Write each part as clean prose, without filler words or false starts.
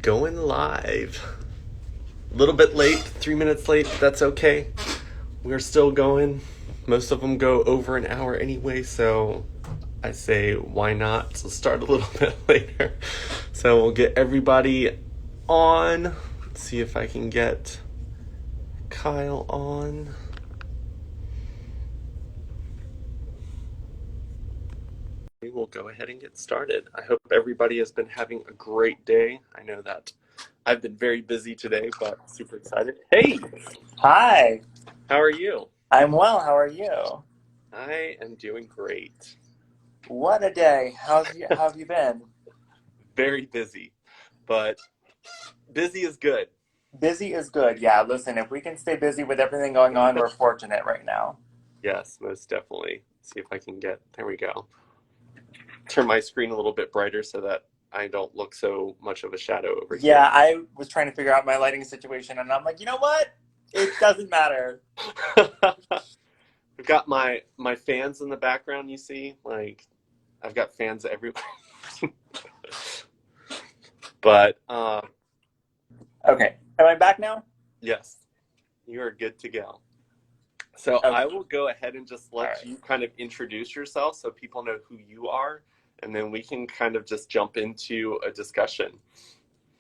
Going live. A little bit late, 3 minutes late, but that's okay. We're still going. Most of them go over an hour anyway, so I say why not start a little bit later. So we'll get everybody on. Let's see if I can get Kyle on. We will go ahead and get started. I hope everybody has been having a great day. I know that I've been very busy today, but super excited. Hey, Hi, how are you? I'm well. How are you? I am doing great. What a day. How have you been? Very busy, but busy is good. Busy is good. Yeah, listen, if we can stay busy with everything going on, we're fortunate right now. Yes, most definitely. See if I can get, there we go. Turn my screen a little bit brighter so that I don't look so much of a shadow over Yeah, here. I was trying to figure out my lighting situation and I'm like, you know what? It doesn't matter. I've got my fans in the background, you see? Like I've got fans everywhere. But Okay. Am I back now? yes, you are good to go. So Okay. I will go ahead and just All let right. you kind of introduce yourself so people know who you are, and then we can kind of just jump into a discussion.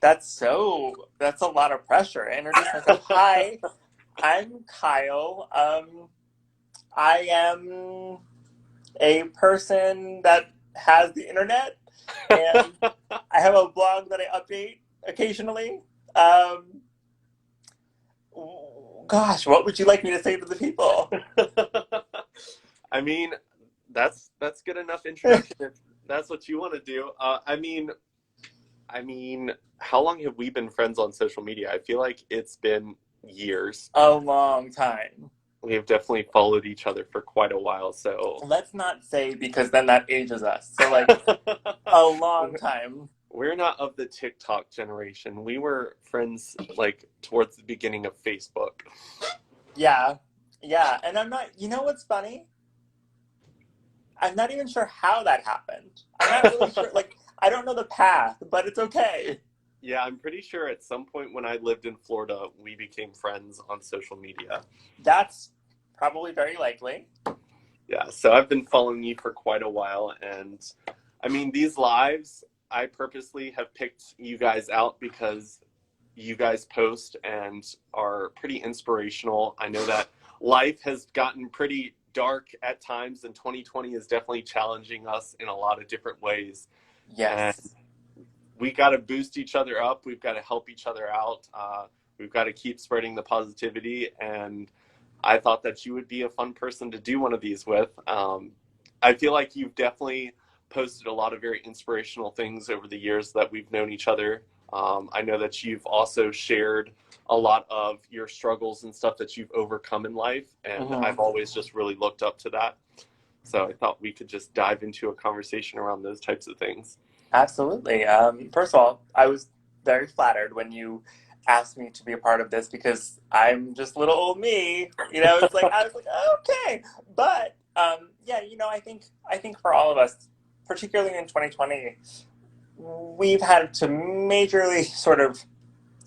That's a lot of pressure. I introduce myself. Hi, I'm Kyle. I am a person that has the internet and I have a blog that I update occasionally. Um, Gosh, what would you like me to say to the people? I mean, that's good enough introduction if that's what you want to do. I mean, how long have we been friends on social media? I feel like it's been years. A long time. We have definitely followed each other for quite a while, so Let's not say because then that ages us. So, like, a long time. we're not of the TikTok generation. We were friends like towards the beginning of Facebook. Yeah. Yeah. And I'm not, you know what's funny? I'm not even sure how that happened. I'm not really sure. Like, I don't know the path, but it's okay. Yeah, I'm pretty sure at some point when I lived in Florida, we became friends on social media. That's probably very likely. Yeah, so I've been following you for quite a while, and I mean, these lives, I purposely have picked you guys out because you guys post and are pretty inspirational. I know that life has gotten pretty dark at times, and 2020 is definitely challenging us in a lot of different ways. And Yes. we got to boost each other up. We've got to help each other out. We've got to keep spreading the positivity. And I thought that you would be a fun person to do one of these with. I feel like you've definitely posted a lot of very inspirational things over the years that we've known each other. I know that you've also shared a lot of your struggles and stuff that you've overcome in life. And Hmm. I've always just really looked up to that. So I thought we could just dive into a conversation around those types of things. Absolutely. First of all, I was very flattered when you asked me to be a part of this because I'm just little old me. You know, it's like I was like, okay, but yeah, I think for all of us, particularly in 2020, we've had to majorly sort of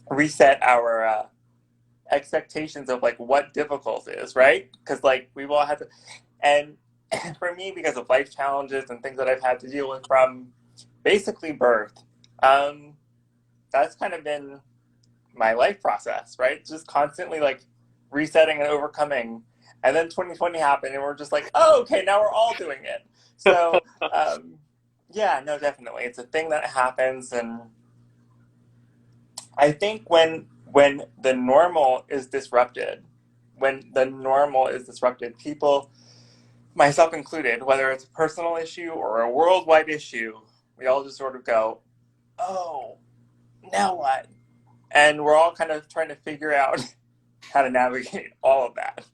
reset our expectations of like what difficult is, right? Because like we've all had to, and for me, because of life challenges and things that I've had to deal with from basically birth, um, that's kind of been my life process, right? Just constantly like resetting and overcoming. And then 2020 happened, and we're just like, oh, okay, now we're all doing it. So, um, yeah, no, definitely, it's a thing that happens, and I think when the normal is disrupted, people, myself included, whether it's a personal issue or a worldwide issue, we all just sort of go, oh, now what? And we're all kind of trying to figure out how to navigate all of that.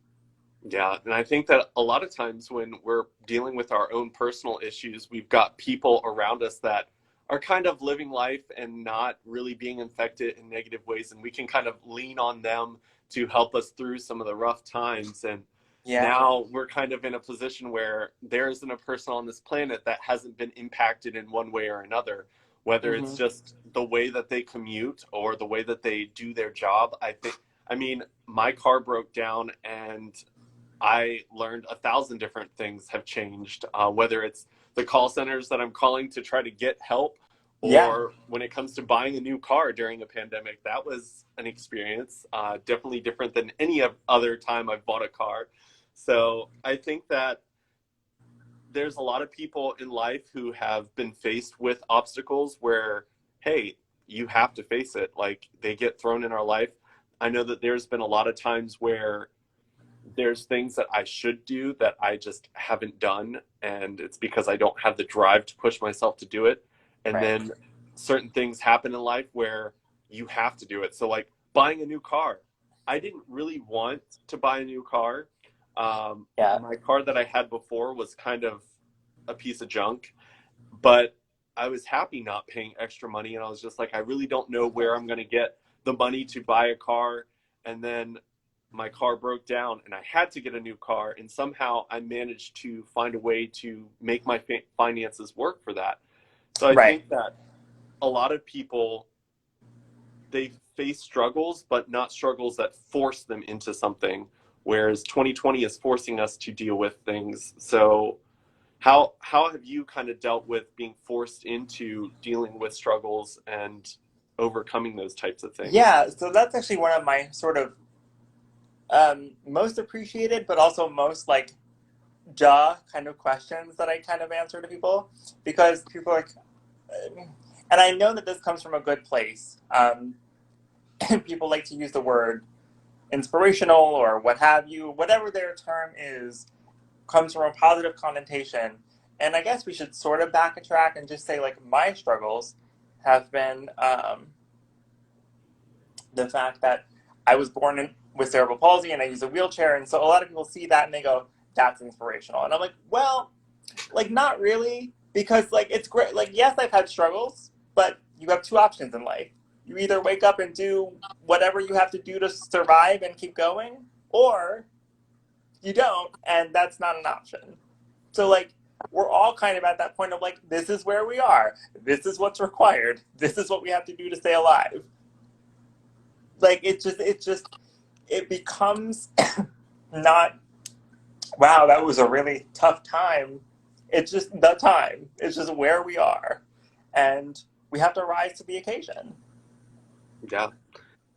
Yeah, and I think that a lot of times when we're dealing with our own personal issues, we've got people around us that are kind of living life and not really being infected in negative ways, and we can kind of lean on them to help us through some of the rough times. And Yeah. now we're kind of in a position where there isn't a person on this planet that hasn't been impacted in one way or another, whether it's Hmm. just the way that they commute or the way that they do their job. I mean, my car broke down and I learned 1,000 different things have changed, whether it's the call centers that I'm calling to try to get help, Yeah. or when it comes to buying a new car during a pandemic. That was an experience, definitely different than any other time I've bought a car. So I think that there's a lot of people in life who have been faced with obstacles where, hey, you have to face it. Like, they get thrown in our life. I know that there's been a lot of times where there's things that I should do that I just haven't done, and it's because I don't have the drive to push myself to do it. And Right. then certain things happen in life where you have to do it. So, like buying a new car, I didn't really want to buy a new car. Yeah. My car that I had before was kind of a piece of junk, but I was happy not paying extra money. And I was just like, I really don't know where I'm going to get the money to buy a car. And then my car broke down and I had to get a new car. And somehow I managed to find a way to make my finances work for that. So I Right. think that a lot of people, they face struggles, but not struggles that force them into something. Whereas 2020 is forcing us to deal with things. So how have you kind of dealt with being forced into dealing with struggles and overcoming those types of things? Yeah. So that's actually one of my sort of most appreciated, but also most like jaw kind of questions that I kind of answer to people, because people are like, and I know that this comes from a good place. People like to use the word inspirational or what have you, whatever their term is, comes from a positive connotation. And I guess we should sort of backtrack and just say, like, my struggles have been the fact that I was born with cerebral palsy and I use a wheelchair. And so a lot of people see that and they go, that's inspirational. And I'm like, well, like, not really. Because, like, it's great. Like, yes, I've had struggles, but you have two options in life. You either wake up and do whatever you have to do to survive and keep going, or you don't, and that's not an option. So, like, we're all kind of at that point of, like, this is where we are. This is what's required. This is what we have to do to stay alive. Like, it becomes not, wow, that was a really tough time. It's just the time. It's just where we are. And we have to rise to the occasion. Yeah.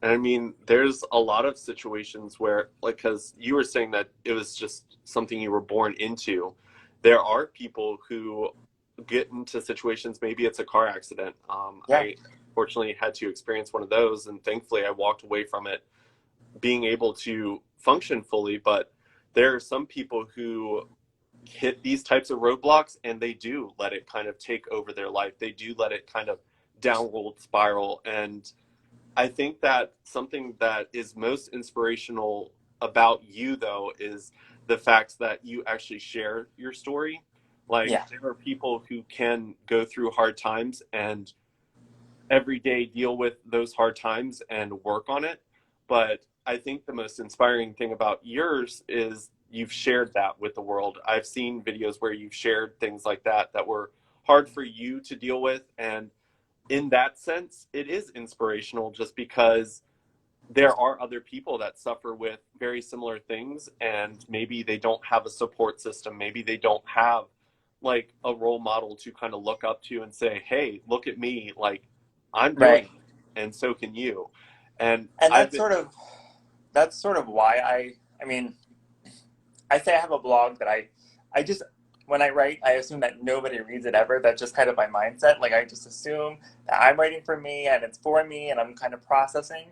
And I mean, there's a lot of situations where, like, because you were saying that it was just something you were born into, there are people who get into situations, maybe it's a car accident. Yeah. I fortunately had to experience one of those, and thankfully I walked away from it being able to function fully. But there are some people who hit these types of roadblocks and they do let it kind of take over their life. They do let it kind of downward spiral. And I think that something that is most inspirational about you, though, is the fact that you actually share your story. Like, Yeah. there are people who can go through hard times and every day deal with those hard times and work on it. But I think the most inspiring thing about yours is you've shared that with the world. I've seen videos where you've shared things like that that were hard for you to deal with. And in that sense, it is inspirational just because there are other people that suffer with very similar things and maybe they don't have a support system. Maybe they don't have like a role model to kind of look up to and say, hey, look at me. Like, I'm doing Right. it, and so can you. And And I've been, that's sort of why I mean, I say I have a blog that I just, when I write, I assume that nobody reads it ever. That's just kind of my mindset. Like, I just assume that I'm writing for me and it's for me and I'm kind of processing.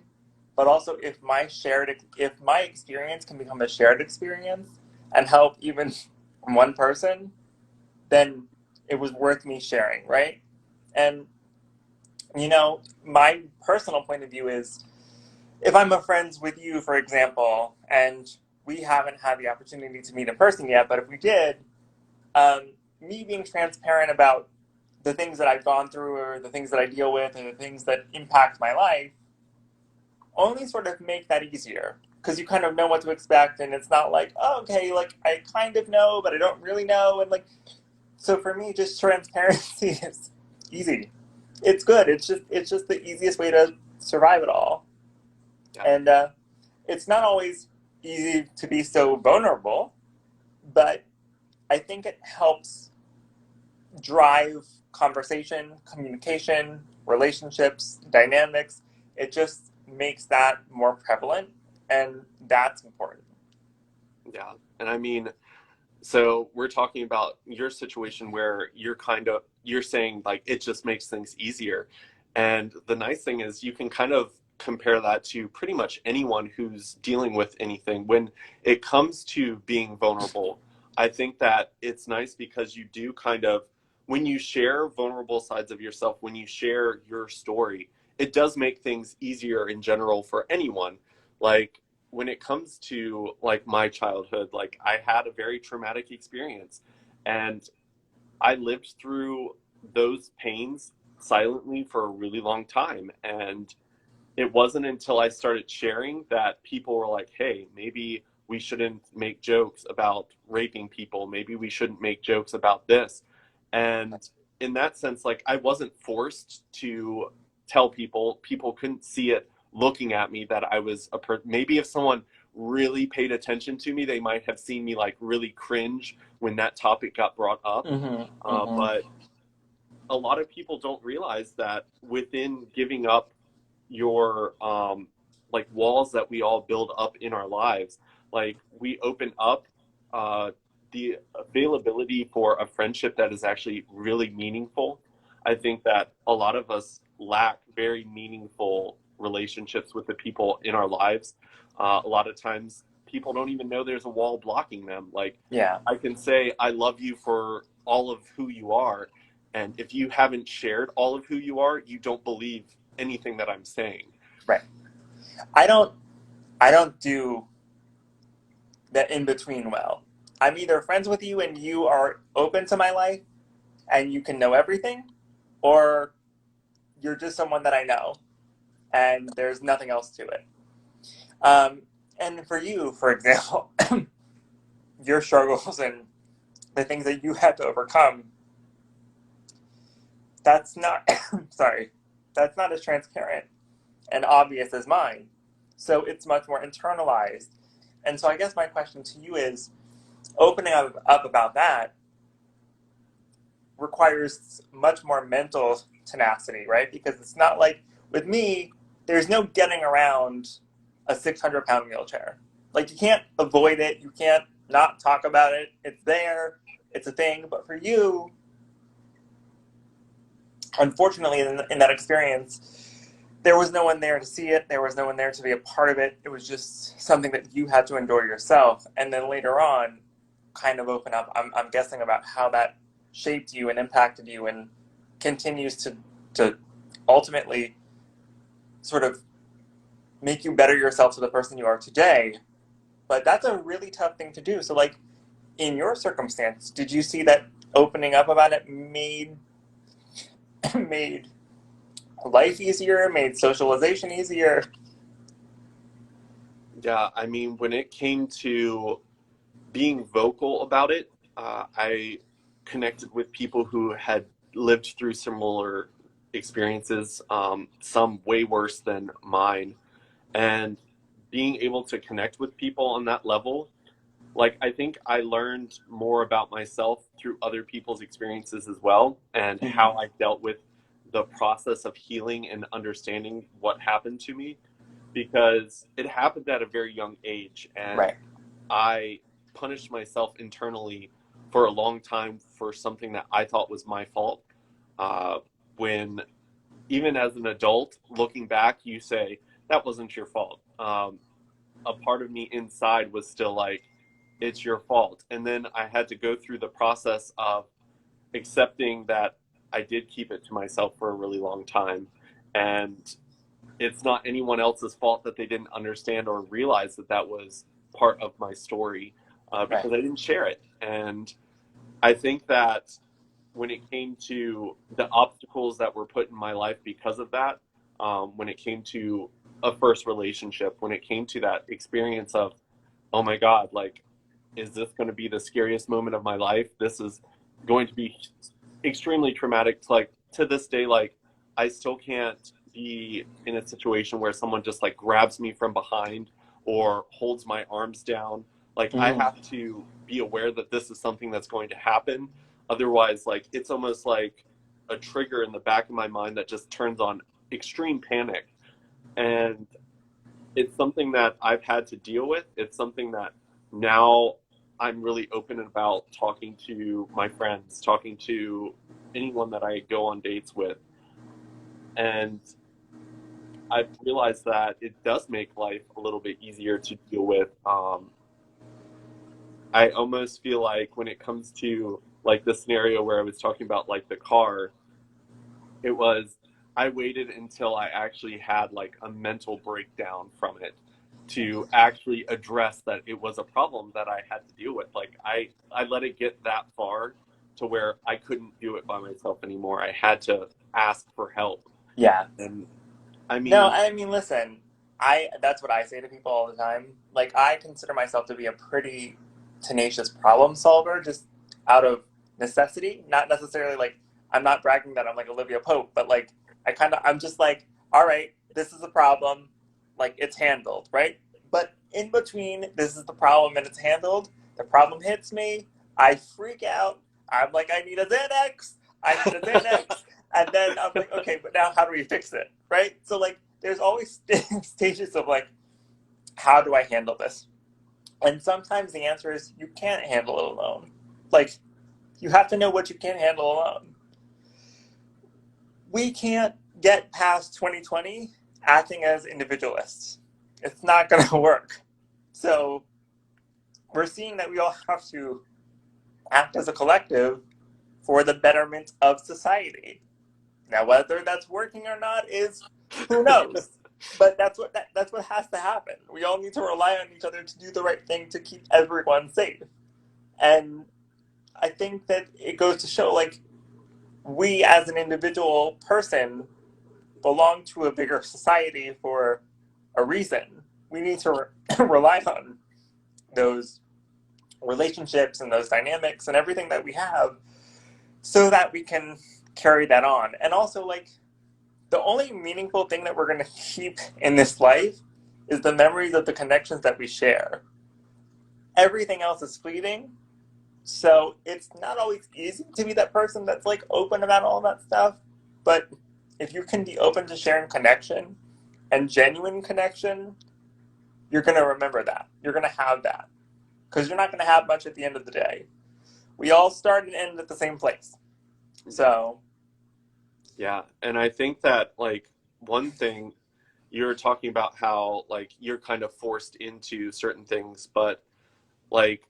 But also, if my experience can become a shared experience and help even one person, then it was worth me sharing, right? And my personal point of view is, if I'm a friends with you, for example, and we haven't had the opportunity to meet in person yet, but if we did, me being transparent about the things that I've gone through or the things that I deal with or the things that impact my life only sort of make that easier, because you kind of know what to expect and it's not like, oh, okay, like, I kind of know but I don't really know. And, like, so for me, just transparency is easy. it's good. It's just the easiest way to survive it all. Yeah. And it's not always easy to be so vulnerable, but I think it helps drive conversation, communication, relationships, dynamics. It just makes that more prevalent, and that's important. Yeah. And I mean, so we're talking about your situation where you're saying like it just makes things easier. And the nice thing is you can kind of compare that to pretty much anyone who's dealing with anything. When it comes to being vulnerable, I think that it's nice because you do kind of, when you share vulnerable sides of yourself, when you share your story, it does make things easier in general for anyone. Like when it comes to like my childhood, like I had a very traumatic experience and I lived through those pains silently for a really long time. And it wasn't until I started sharing that people were like, hey, maybe we shouldn't make jokes about raping people. Maybe we shouldn't make jokes about this. And in that sense, like I wasn't forced to tell people, people couldn't see it looking at me that I was maybe if someone really paid attention to me, they might have seen me like really cringe when that topic got brought up. Mm-hmm. Mm-hmm. But a lot of people don't realize that within giving up your like walls that we all build up in our lives, like we open up uh the availability for a friendship that is actually really meaningful. I think that a lot of us lack very meaningful relationships with the people in our lives. A lot of times people don't even know there's a wall blocking them. Like Yeah, I can say I love you for all of who you are, and if you haven't shared all of who you are, you don't believe anything that I'm saying. right. I don't. I don't do the in between well. I'm either friends with you and you are open to my life and you can know everything, or you're just someone that I know and there's nothing else to it. Um, and for you, for example, your struggles and the things that you had to overcome, that's not, sorry, that's not as transparent and obvious as mine. So it's much more internalized. And so I guess my question to you is opening up about that requires much more mental tenacity, right? Because it's not like with me, there's no getting around a 600-pound wheelchair. Like you can't avoid it, you can't not talk about it. It's there, it's a thing. But for you, unfortunately, in that experience, there was no one there to see it. There was no one there to be a part of it. It was just something that you had to endure yourself. And then later on, kind of open up. I'm guessing about how that shaped you and impacted you and continues to ultimately sort of make you better yourself to the person you are today. But that's a really tough thing to do. So, like, in your circumstance, did you see that opening up about it made life easier, made socialization easier? Yeah, I mean, when it came to being vocal about it, I connected with people who had lived through similar experiences, some way worse than mine. And being able to connect with people on that level, like I think I learned more about myself through other people's experiences as well, and how Mm-hmm. I dealt with the process of healing and understanding what happened to me, because it happened at a very young age and Right. I punished myself internally for a long time for something that I thought was my fault. Uh, when even as an adult, looking back, you say that wasn't your fault. A part of me inside was still like, it's your fault. And then I had to go through the process of accepting that I did keep it to myself for a really long time. And it's not anyone else's fault that they didn't understand or realize that that was part of my story, Right. because I didn't share it. And I think that when it came to the obstacles that were put in my life because of that, when it came to a first relationship, when it came to that experience of, oh my God, like, is this going to be the scariest moment of my life? This is going to be extremely traumatic. Like to this day, like I still can't be in a situation where someone just like grabs me from behind or holds my arms down. Like I Mhm. have to be aware that this is something that's going to happen. Otherwise, like it's almost like a trigger in the back of my mind that just turns on extreme panic. And it's something that I've had to deal with. It's something that now I'm really open about talking to my friends, talking to anyone that I go on dates with. And I've realized that it does make life a little bit easier to deal with. I almost feel like when it comes to like the scenario where I was talking about like the car, it was I waited until I actually had like a mental breakdown from it to actually address that it was a problem that I had to deal with. Like I let it get that far to where I couldn't do it by myself anymore. I had to ask for help. Yeah. And I No, mean, I mean, listen, I that's what I say to people all the time. Like, I consider myself to be a pretty tenacious problem solver, just out of necessity. Not necessarily like I'm not bragging that I'm like Olivia Pope, but like I'm just like, all right, this is a problem, like it's handled, right? But in between, this is the problem and it's handled. The problem hits me, I freak out. I'm like, I need a Xanax. I need a Xanax. And then I'm like, okay, but now how do we fix it, right? So like, there's always stages of like, how do I handle this? And sometimes the answer is you can't handle it alone. Like, you have to know what you can handle alone. We can't get past 2020 acting as individualists. It's not going to work. So we're seeing that we all have to act as a collective for the betterment of society. Now, whether that's working or not is who knows. But that's what has to happen. We all need to rely on each other to do the right thing to keep everyone safe. And I think that it goes to show like we as an individual person belong to a bigger society for a reason. We need to rely on those relationships and those dynamics and everything that we have so that we can carry that on. And also like the only meaningful thing that we're going to keep in this life is the memories of the connections that we share. Everything else is fleeting. So it's not always easy to be that person that's like open about all that stuff. But if you can be open to sharing connection and genuine connection, you're going to remember that. You're going to have that. Because you're not going to have much at the end of the day. We all start and end at the same place. So, yeah, and I think that like one thing you're talking about how like you're kind of forced into certain things, but like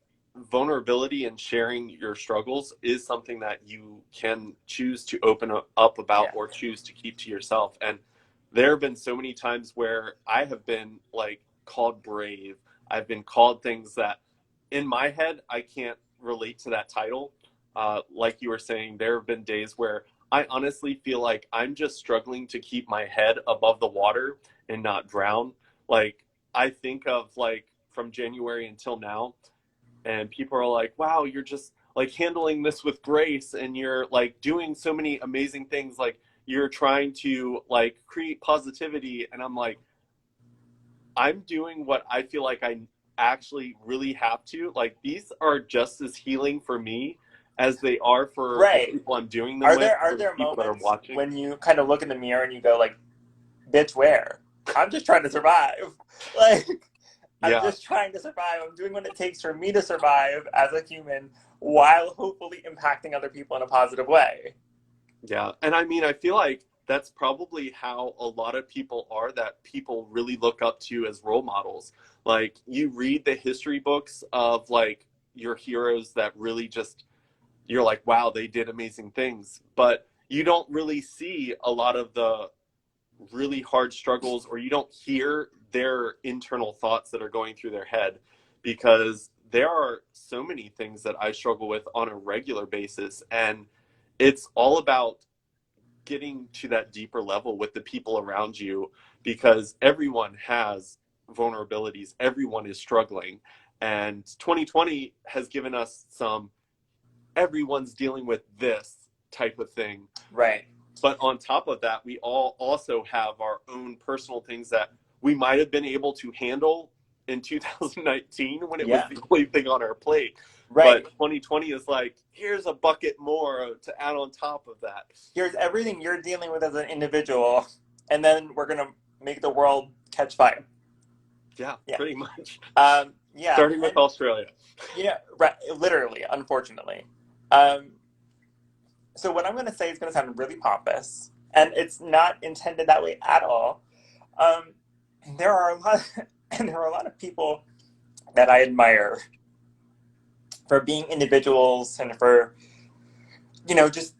vulnerability and sharing your struggles is something that you can choose to open up about yeah. or choose to keep to yourself. And there have been so many times where I have been like called brave. I've been called things that in my head I can't relate to that title. Like you were saying, there have been days where I honestly feel like I'm just struggling to keep my head above the water and not drown. Like I think of like from January until now, and people are like, wow, you're just like handling this with grace and you're like doing so many amazing things. Like you're trying to like create positivity. And I'm like, I'm doing what I feel like I actually really have to. Like these are just as healing for me as they are for the Right. people I'm doing them with, Are for the there people that are moments watching. when you kind of look in the mirror and you go like, bitch, where? I'm just trying to survive. Like, I'm Yeah. just trying to survive. I'm doing what it takes for me to survive as a human while hopefully impacting other people in a positive way. Yeah. And I mean, I feel like that's probably how a lot of people are that people really look up to as role models. Like you read the history books of like your heroes that really just you're like, wow, they did amazing things. But you don't really see a lot of the really hard struggles or you don't hear their internal thoughts that are going through their head because there are so many things that I struggle with on a regular basis. And it's all about getting to that deeper level with the people around you because everyone has vulnerabilities, everyone is struggling. And 2020 has given us some everyone's dealing with this type of thing. Right. But on top of that, we all also have our own personal things that we might have been able to handle in 2019 when it was Yeah. the only thing on our plate. But Right. 2020 is like, here's a bucket more to add on top of that. Here's everything you're dealing with as an individual, and then we're gonna make the world catch fire. Yeah, Yeah. pretty much. Yeah. Starting with And Australia. yeah, right, literally, unfortunately. Um, so what I'm gonna say is gonna sound really pompous, and it's not intended that way at all. Um, there are a lot, and there are a lot of people that I admire for being individuals and for just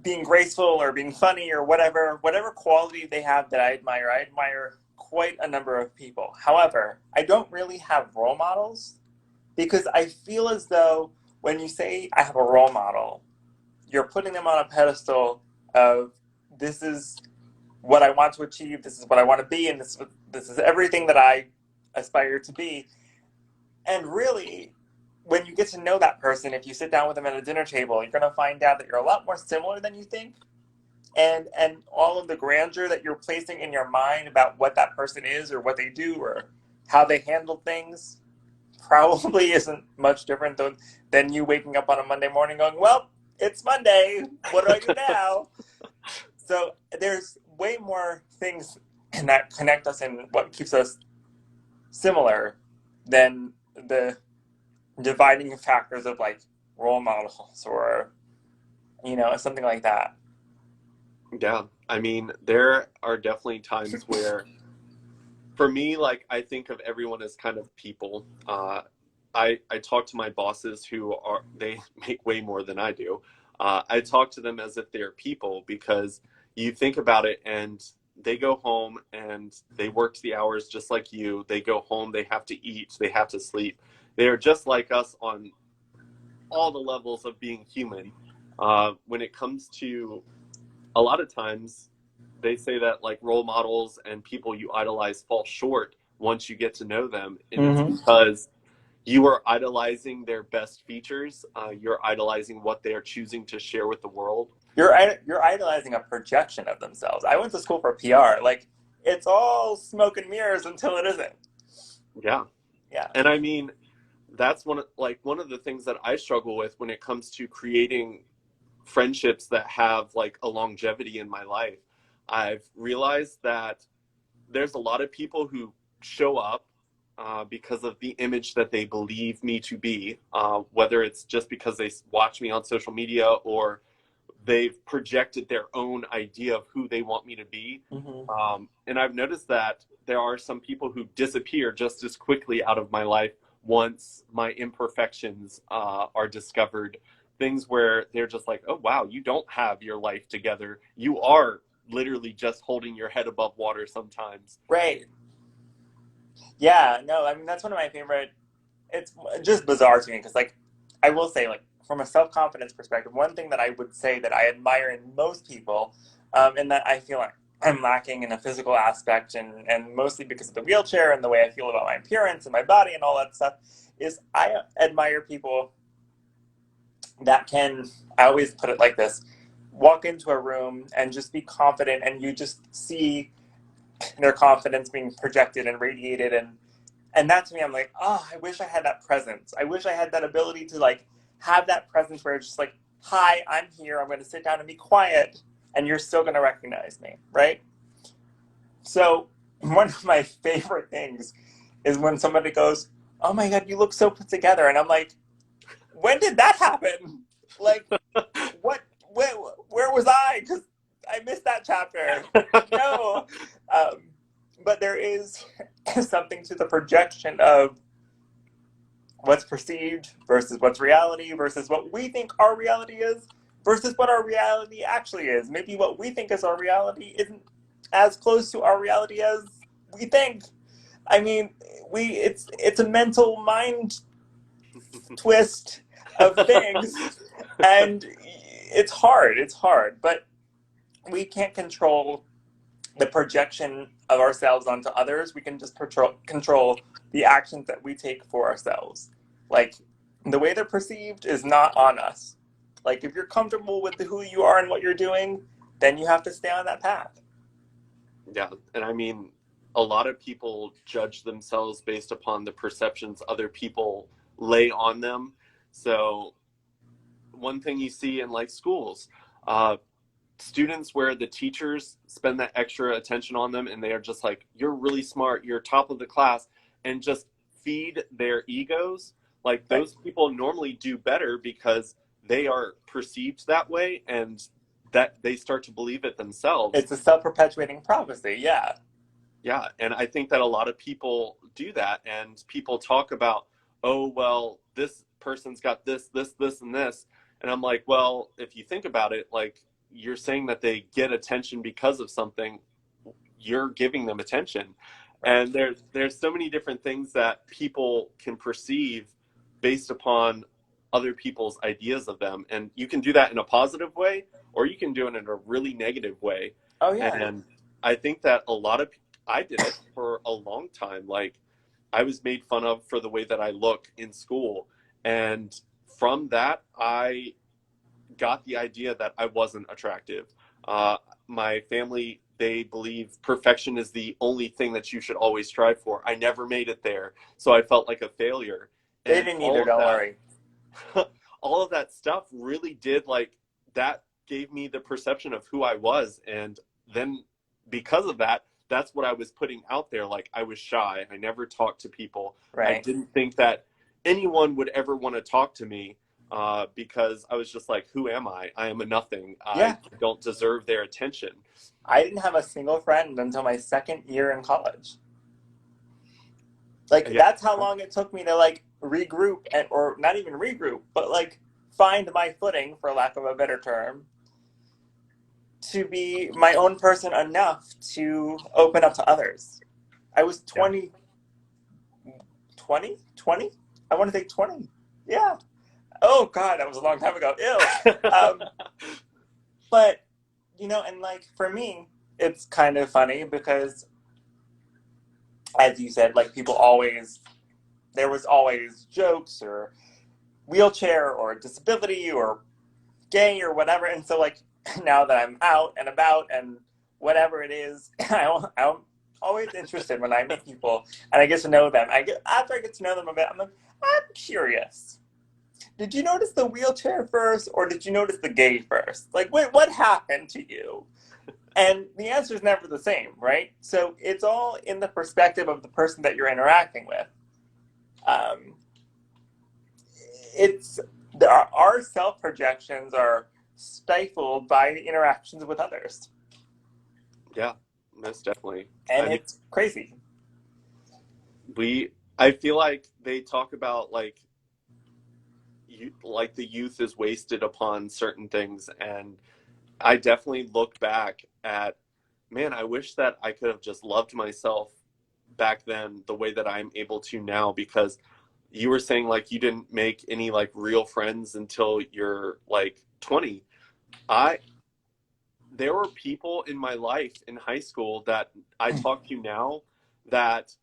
being graceful or being funny or whatever quality they have that I admire. I admire quite a number of people. However, I don't really have role models because I feel as though when you say I have a role model, you're putting them on a pedestal of this is what I want to achieve, this is what I want to be, and this is everything that I aspire to be. And really, when you get to know that person, if you sit down with them at a dinner table, you're going to find out that you're a lot more similar than you think. And all of the grandeur that you're placing in your mind about what that person is or what they do or how they handle things probably isn't much different than you waking up on a Monday morning going, well, it's Monday. What do I do now? So there's way more things that connect us and what keeps us similar than the dividing factors of like role models or something like that. Yeah, I mean, there are definitely times where, for me, like I think of everyone as kind of people. I talk to my bosses who they make way more than I do. I talk to them as if they're people because you think about it and they go home and they work the hours just like you. They go home, they have to eat, they have to sleep. They are just like us on all the levels of being human. When it comes to a lot of times, they say that like role models and people you idolize fall short once you get to know them, and it's Mm-hmm. because you are idolizing their best features. You're idolizing what they are choosing to share with the world. You're idolizing a projection of themselves. I went to school for PR. Like it's all smoke and mirrors until it isn't. Yeah, Yeah. and I mean that's one of the things that I struggle with when it comes to creating friendships that have like a longevity in my life. I've realized that there's a lot of people who show up because of the image that they believe me to be, whether it's just because they watch me on social media or they've projected their own idea of who they want me to be. Mm-hmm. And I've noticed that there are some people who disappear just as quickly out of my life once my imperfections are discovered. Things where they're just like, oh, wow, you don't have your life together. You are literally just holding your head above water sometimes. Right. Yeah. No. I mean, that's one of my favorite. It's just bizarre to me because, like, I will say, like, from a self confidence perspective, one thing that I would say that I admire in most people, and that I feel like I'm lacking in a physical aspect, and mostly because of the wheelchair and the way I feel about my appearance and my body and all that stuff, is I admire people that can, I always put it like this, walk into a room and just be confident, and you just see their confidence being projected and radiated. And that to me, I'm like, oh, I wish I had that presence. I wish I had that ability to like have that presence where it's just like, hi, I'm here. I'm going to sit down and be quiet, and you're still going to recognize me, right? So one of my favorite things is when somebody goes, oh my God, you look so put together. And I'm like, when did that happen? Like, what, where was I? Because I missed that chapter. No. But there is something to the projection of what's perceived versus what's reality versus what we think our reality is versus what our reality actually is. Maybe what we think is our reality isn't as close to our reality as we think. I mean, it's a mental mind twist of things, and it's hard. It's hard, but we can't control the projection of ourselves onto others. We can just control the actions that we take for ourselves. Like the way they're perceived is not on us. Like if you're comfortable with who you are and what you're doing, then you have to stay on that path. Yeah. And I mean, a lot of people judge themselves based upon the perceptions other people lay on them. So, one thing you see in like schools, uh, students where the teachers spend that extra attention on them and they are just like, you're really smart, you're top of the class, and just feed their egos. Like Right. those people normally do better because they are perceived that way and that they start to believe it themselves. It's a self-perpetuating prophecy. Yeah. Yeah, and I think that a lot of people do that, and people talk about, oh, well, this person's got this, and this. And I'm like, well, if you think about it, like you're saying that they get attention because of something, you're giving them attention. Right. And there's so many different things that people can perceive based upon other people's ideas of them. And you can do that in a positive way, or you can do it in a really negative way. Oh yeah. And I think that a lot of I did it for a long time. Like I was made fun of for the way that I look in school. And from that, I got the idea that I wasn't attractive. My family, they believe perfection is the only thing that you should always strive for. I never made it there. So I felt like a failure. They And didn't either, don't worry. all of that stuff really did like that gave me the perception of who I was. And then because of that, that's what I was putting out there. Like I was shy. I never talked to people. I Right. didn't think that anyone would ever want to talk to me because I was just like, who am I? I am a nothing. Yeah. I don't deserve their attention. I didn't have a single friend until my second year in college. Like Yeah. that's how long it took me to like regroup and or not even regroup, but like find my footing, for lack of a better term, to be my own person enough to open up to others. I was Yeah. 20, 20, 20? I want to say 20. Yeah. Oh God, that was a long time ago. Ew. But you know, and like for me, it's kind of funny because, as you said, like people always, there was always jokes or wheelchair or disability or gay or whatever, and so like now that I'm out and about and whatever it is, I'm always interested when I meet people and I get to know them. After I get to know them a bit, I'm like, I'm curious. Did you notice the wheelchair first, or did you notice the gay first? Like, what happened to you? And the answer is never the same, right? So it's all in the perspective of the person that you're interacting with. Um, it's our self projections are stifled by the interactions with others, Yeah, most definitely. and I mean, it's crazy. I feel like they talk about like like the youth is wasted upon certain things, and I definitely look back at, man, I wish that I could have just loved myself back then the way that I'm able to now, because you were saying like you didn't make any like real friends until you're like 20. I There were people in my life in high school that I talk to now that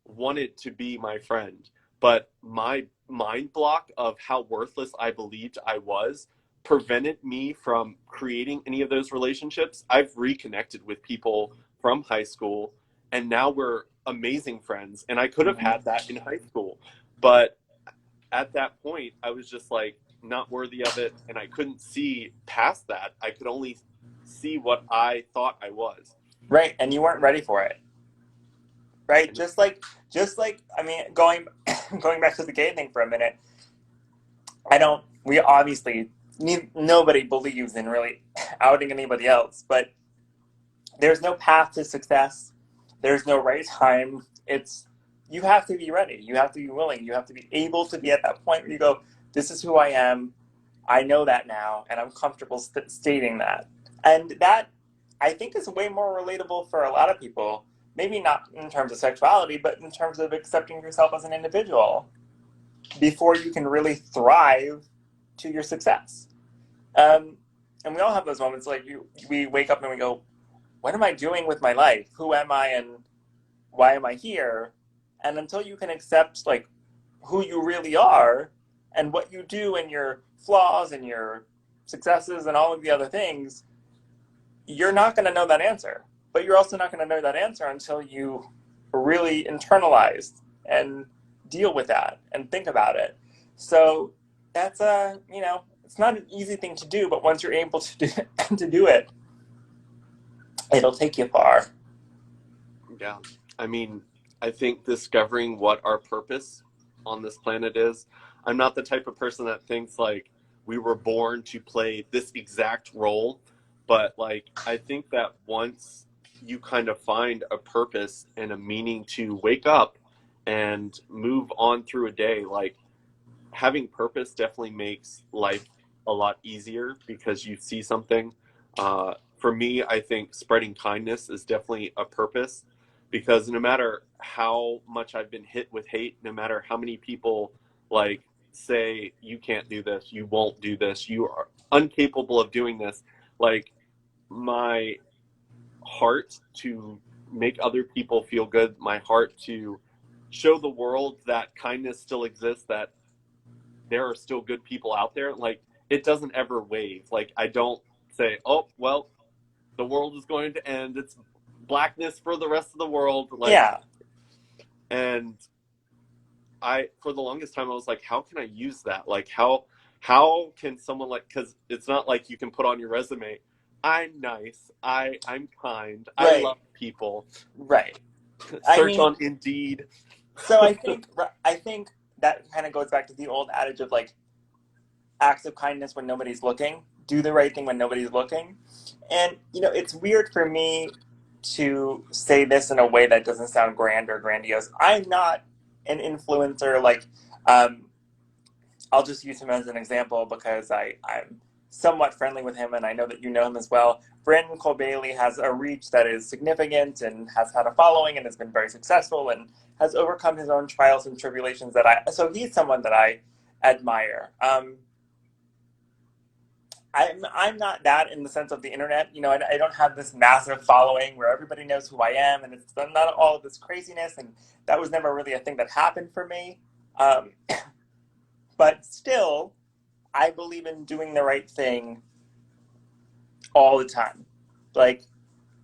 wanted to be my friend, but my mind block of how worthless I believed I was prevented me from creating any of those relationships. I've reconnected with people from high school, and now we're amazing friends. And I could have Mhm. had that in high school, but at that point, I was just like not worthy of it, and I couldn't see past that. I could only see what I thought I was. Right, and you weren't ready for it, right? And Just like I mean, going going back to the gay thing for a minute. I don't. We obviously nobody believes in really outing anybody else, but there's no path to success. There's no right time. It's you have to be ready. You have to be willing. You have to be able to be at that point where you go, "This is who I am. I know that now, and I'm comfortable stating that." And that I think is way more relatable for a lot of people. Maybe not in terms of sexuality, but in terms of accepting yourself as an individual before you can really thrive to your success. Um, and we all have those moments like we wake up and we go, what am I doing with my life? Who am I and why am I here? And until you can accept like who you really are and what you do and your flaws and your successes and all of the other things, you're not going to know that answer. But you're also not going to know that answer until you really internalize and deal with that and think about it. So that's it's not an easy thing to do, but once you're able to do, to do it, it'll take you far. Yeah. I mean, I think discovering what our purpose on this planet is, I'm not the type of person that thinks like we were born to play this exact role, but like I think that once you kind of find a purpose and a meaning to wake up and move on through a day, like having purpose definitely makes life a lot easier because you see something. For me, I think spreading kindness is definitely a purpose because no matter how much I've been hit with hate, no matter how many people like say you can't do this, you won't do this, you are incapable of doing this, like my heart to make other people feel good, my heart to show the world that kindness still exists, that there are still good people out there. Like it doesn't ever wave. Like I don't say, oh well, the world is going to end. It's blackness for the rest of the world. Like, Yeah. and I for the longest time I was like, how can I use that? Like how can someone like because it's not like you can put on your resume, I'm nice, I'm kind, I Right. love people. Right. I Search mean, on Indeed. so I think that kind of goes back to the old adage of like acts of kindness when nobody's looking, do the right thing when nobody's looking. And it's weird for me to say this in a way that doesn't sound grand or grandiose. I'm not an influencer like um, I'll just use him as an example because I'm somewhat friendly with him and I know that you know him as well. Brandon Cole Bailey has a reach that is significant and has had a following and has been very successful and has overcome his own trials and tribulations so he's someone that I admire. I'm not that in the sense of the internet. I don't have this massive following where everybody knows who I am, and it's not all of this craziness. And that was never really a thing that happened for me. Um, but still, I believe in doing the right thing all the time. Like,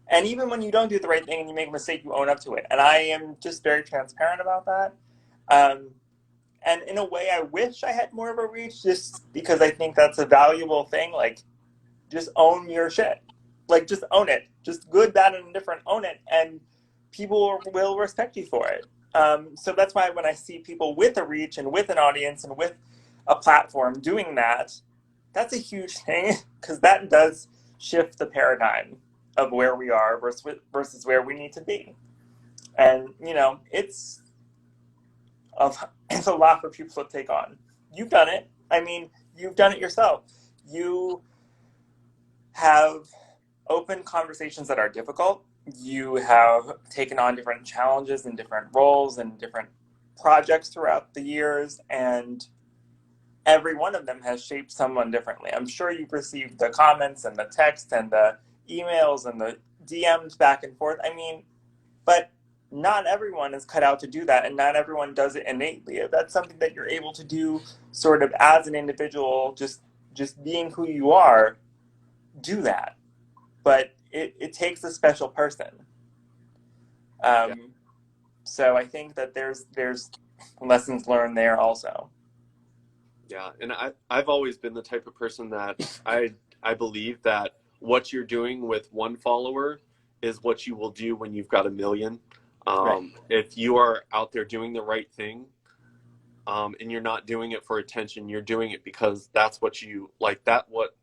and even when you don't do the right thing and you make a mistake, you own up to it. And I am just very transparent about that. Um, and in a way, I wish I had more of a reach, just because I think that's a valuable thing. Like, just own your shit. Like, just own it. Just good, bad, and indifferent, own it. And people will respect you for it. So that's why when I see people with a reach and with an audience and with a platform doing that, that's a huge thing because that does shift the paradigm of where we are versus where we need to be. And, a, it's a lot for people to take on. You've done it. I mean, you've done it yourself. You have open conversations that are difficult. You have taken on different challenges and different roles and different projects throughout the years, and every one of them has shaped someone differently. I'm sure you've received the comments and the text and the emails and the DMs back and forth. I mean, but not everyone is cut out to do that, and not everyone does it innately. If that's something that you're able to do sort of as an individual, just being who you are, do that. But it takes a special person. Yeah. So I think that there's lessons learned there also. Yeah, and I've always been the type of person that I believe that what you're doing with one follower is what you will do when you've got a million. Right. If you are out there doing the right thing, and you're not doing it for attention, you're doing it because that's what you like. That what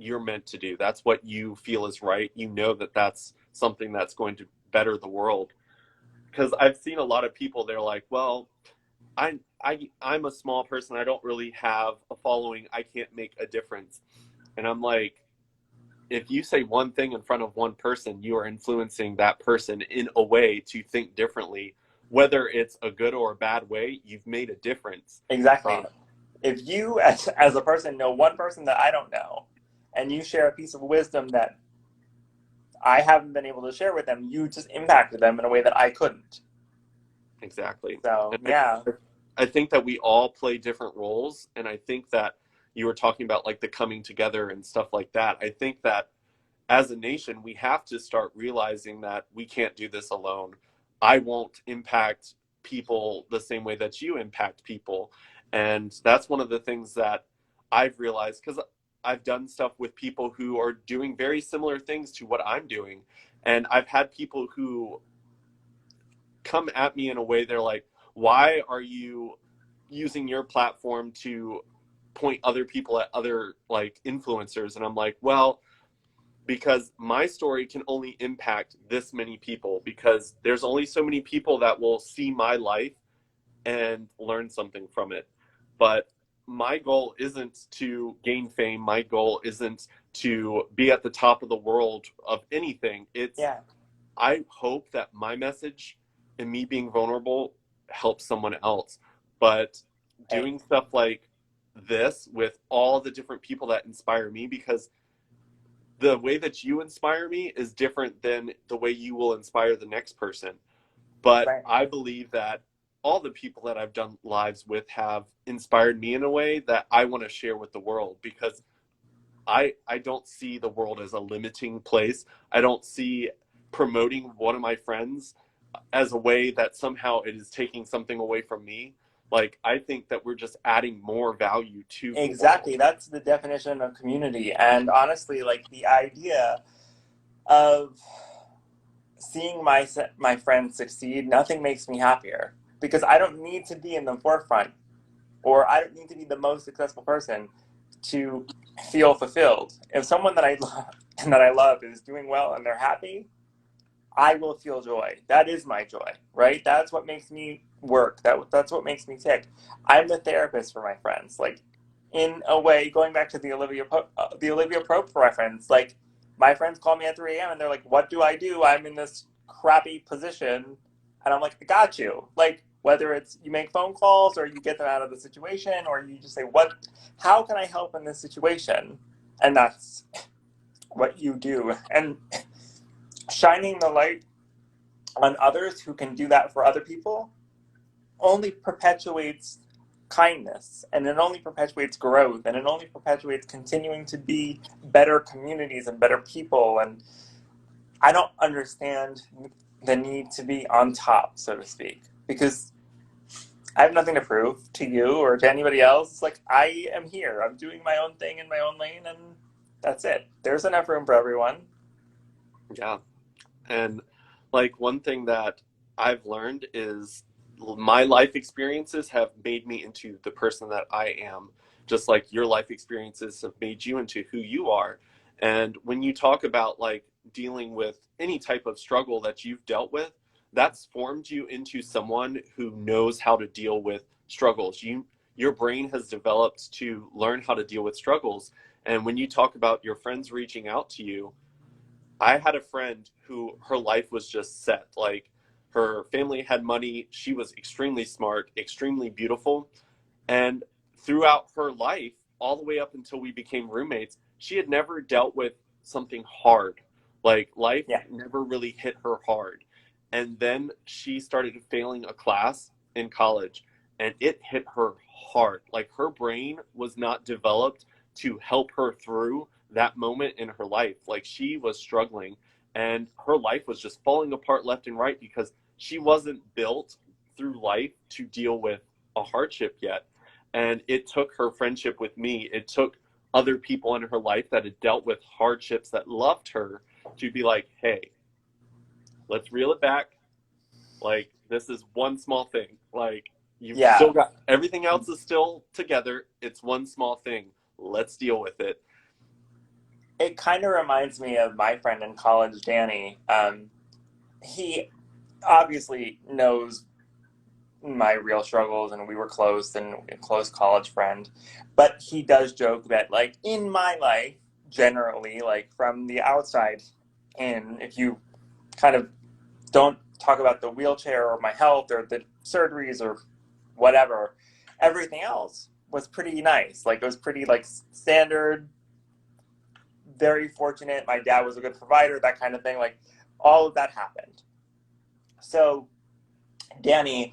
you're meant to do. That's what you feel is right. You know that that's something that's going to better the world. Because I've seen a lot of people. They're like, well, I'm a small person. I don't really have a following. I can't make a difference. And I'm like, if you say one thing in front of one person, you are influencing that person in a way to think differently. Whether it's a good or a bad way, you've made a difference. Exactly. Uh, If you, as a person, know one person that I don't know, and you share a piece of wisdom that I haven't been able to share with them, you just impacted them in a way that I couldn't. exactly. So, And yeah. I think that we all play different roles. And I think that you were talking about like the coming together and stuff like that. I think that as a nation, we have to start realizing that we can't do this alone. I won't impact people the same way that you impact people. And that's one of the things that I've realized, because I've done stuff with people who are doing very similar things to what I'm doing. And I've had people who come at me in a way, they're like, why are you using your platform to point other people at other like influencers? And I'm like, well, because my story can only impact this many people, because there's only so many people that will see my life and learn something from it. But my goal isn't to gain fame. My goal isn't to be at the top of the world of anything. It's, Yeah. I hope that my message and me being vulnerable helps someone else. But Right. doing stuff like this with all the different people that inspire me, because the way that you inspire me is different than the way you will inspire the next person. But Right. I believe that all the people that I've done lives with have inspired me in a way that I want to share with the world, because I don't see the world as a limiting place. I don't see promoting one of my friends as a way that somehow it is taking something away from me. Like, I think that we're just adding more value to the world. Exactly. That's the definition of community. And honestly, like the idea of seeing my friends succeed, nothing makes me happier because I don't need to be in the forefront or I don't need to be the most successful person to feel fulfilled. If someone that I love and that I love is doing well and they're happy, I will feel joy. That is my joy, right? That's what makes me work. That's what makes me tick. I'm the therapist for my friends. Like, in a way, going back to the Olivia Pope reference, like my friends call me at 3 a.m. and they're like, "What do I do? I'm in this crappy position," and I'm like, "I got you." Like, whether it's you make phone calls or you get them out of the situation or you just say, "What? How can I help in this situation?" And that's what you do. And shining the light on others who can do that for other people only perpetuates kindness and it only perpetuates growth and it only perpetuates continuing to be better communities and better people. And I don't understand the need to be on top, so to speak, because I have nothing to prove to you or to anybody else. It's like I am here, I'm doing my own thing in my own lane, and that's it. There's enough room for everyone. Yeah. And like, one thing that I've learned is my life experiences have made me into the person that I am, just like your life experiences have made you into who you are. And when you talk about like dealing with any type of struggle that you've dealt with, that's formed you into someone who knows how to deal with struggles. Your brain has developed to learn how to deal with struggles. And when you talk about your friends reaching out to you, I had a friend who her life was just set. Like, her family had money, she was extremely smart, extremely beautiful, and throughout her life, all the way up until we became roommates, she had never dealt with something hard. Like, life Yeah. never really hit her hard. And then she started failing a class in college, and it hit her hard. Like, her brain was not developed to help her through that moment in her life. Like, she was struggling, and her life was just falling apart left and right because she wasn't built through life to deal with a hardship yet. And it took her friendship with me, it took other people in her life that had dealt with hardships that loved her to be like, hey, let's reel it back. Like, this is one small thing. Like, you've Yeah. still got everything else is still together. It's one small thing. Let's deal with it. It kind of reminds me of my friend in college, Danny. He obviously knows my real struggles, and we were close and a close college friend. But he does joke that, like, in my life, generally, like from the outside in, if you kind of don't talk about the wheelchair or my health or the surgeries or whatever, everything else was pretty nice. Like, it was pretty, like, standard, very fortunate. My dad was a good provider, that kind of thing. Like, all of that happened. So Danny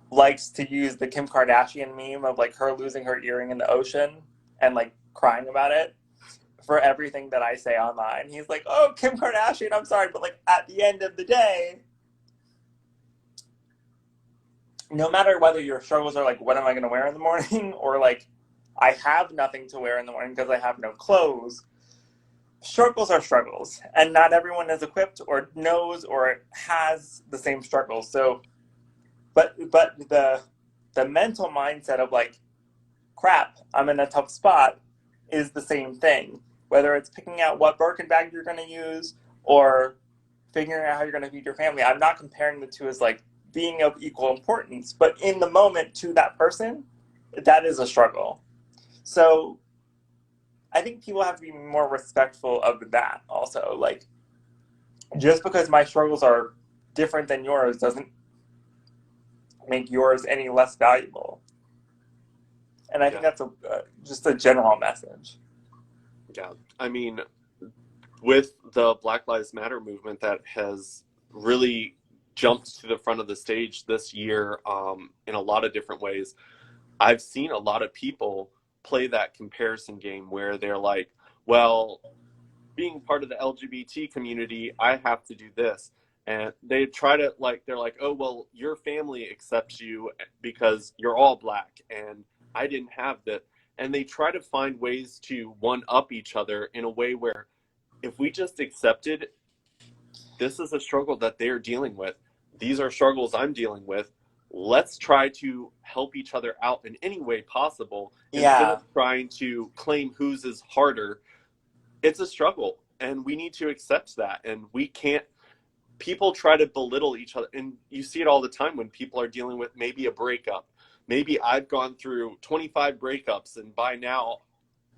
likes to use the Kim Kardashian meme of like her losing her earring in the ocean and like crying about it for everything that I say online. He's like, "Oh, Kim Kardashian, I'm sorry, but like at the end of the day, no matter whether your struggles are like, what am I going to wear in the morning, or like, I have nothing to wear in the morning because I have no clothes, struggles are struggles. And not everyone is equipped or knows or has the same struggles. So, but the mental mindset of like, crap, I'm in a tough spot is the same thing. Whether it's picking out what Birkin bag you're going to use or figuring out how you're going to feed your family. I'm not comparing the two as like being of equal importance, but in the moment to that person, that is a struggle. So I think people have to be more respectful of that also. Like, just because my struggles are different than yours doesn't make yours any less valuable. And I think Yeah. that's just a general message. Yeah. I mean, with the Black Lives Matter movement that has really jumped to the front of the stage this year, in a lot of different ways, I've seen a lot of people play that comparison game where they're like, well, being part of the LGBT community, I have to do this. And they try to like, they're like, oh, well, your family accepts you because you're all black and I didn't have that. And they try to find ways to one up each other in a way where if we just accepted this is a struggle that they're dealing with, these are struggles I'm dealing with, let's try to help each other out in any way possible instead of Yeah, trying to claim whose is harder. It's a struggle and we need to accept that, and we can't, people try to belittle each other, and you see it all the time when people are dealing with maybe a breakup. Maybe I've gone through 25 breakups and by now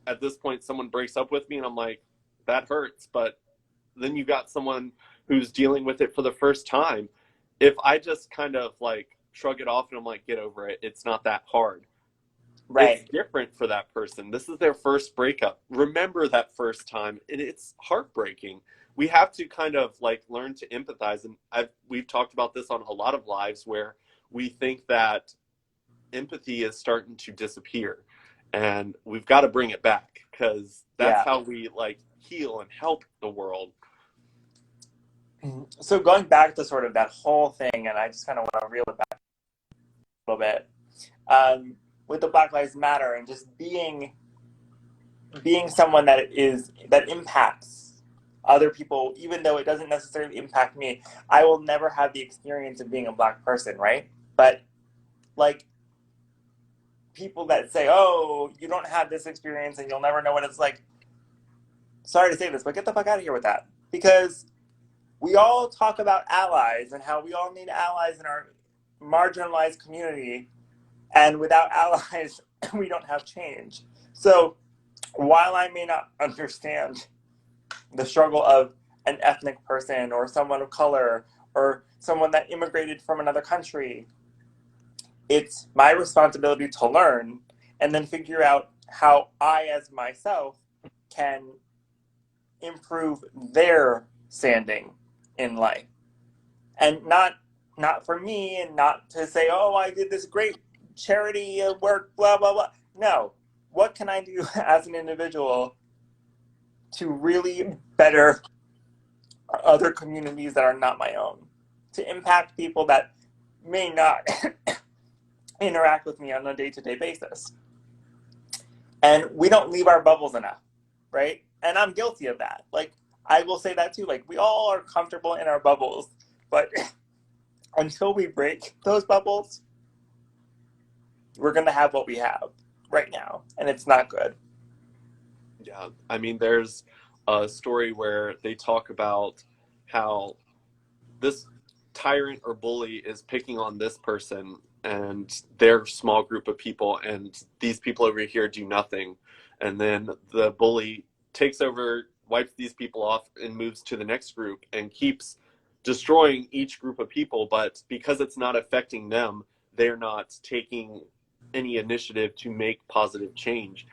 at this point someone breaks up with me and I'm like, that hurts. But then you got someone who's dealing with it for the first time. If I just kind of like shrug it off and I'm like, get over it, it's not that hard, it's right. different for that person. This is their first breakup. Remember that first time, and it's heartbreaking. We have to kind of like learn to empathize, and we've talked about this on a lot of lives where we think that empathy is starting to disappear, and we've got to bring it back because that's Yeah. how we like heal and help the world. So going back to sort of that whole thing, and I just kind of want to reel it back a little bit, with the Black Lives Matter and just being someone that impacts other people, even though it doesn't necessarily impact me. I will never have the experience of being a black person, right? But like people that say, "Oh, you don't have this experience and you'll never know what it's like." Sorry to say this, but get the fuck out of here with that. Because we all talk about allies and how we all need allies in our marginalized community, and without allies, we don't have change. So while I may not understand the struggle of an ethnic person or someone of color or someone that immigrated from another country, it's my responsibility to learn and then figure out how I, as myself, can improve their standing in life. And not for me, and not to say, oh, I did this great charity work, blah blah blah. No, what can I do as an individual to really better other communities that are not my own, to impact people that may not interact with me on a day-to-day basis? And we don't leave our bubbles enough, right? And I'm guilty of that. Like, I will say that too. Like, we all are comfortable in our bubbles, but until we break those bubbles, we're going to have what we have right now, and it's not good. Yeah, I mean, there's a story where they talk about how this tyrant or bully is picking on this person and their small group of people, and these people over here do nothing. And then the bully takes over, wipes these people off, and moves to the next group and keeps destroying each group of people. But because it's not affecting them, they're not taking any initiative to make positive change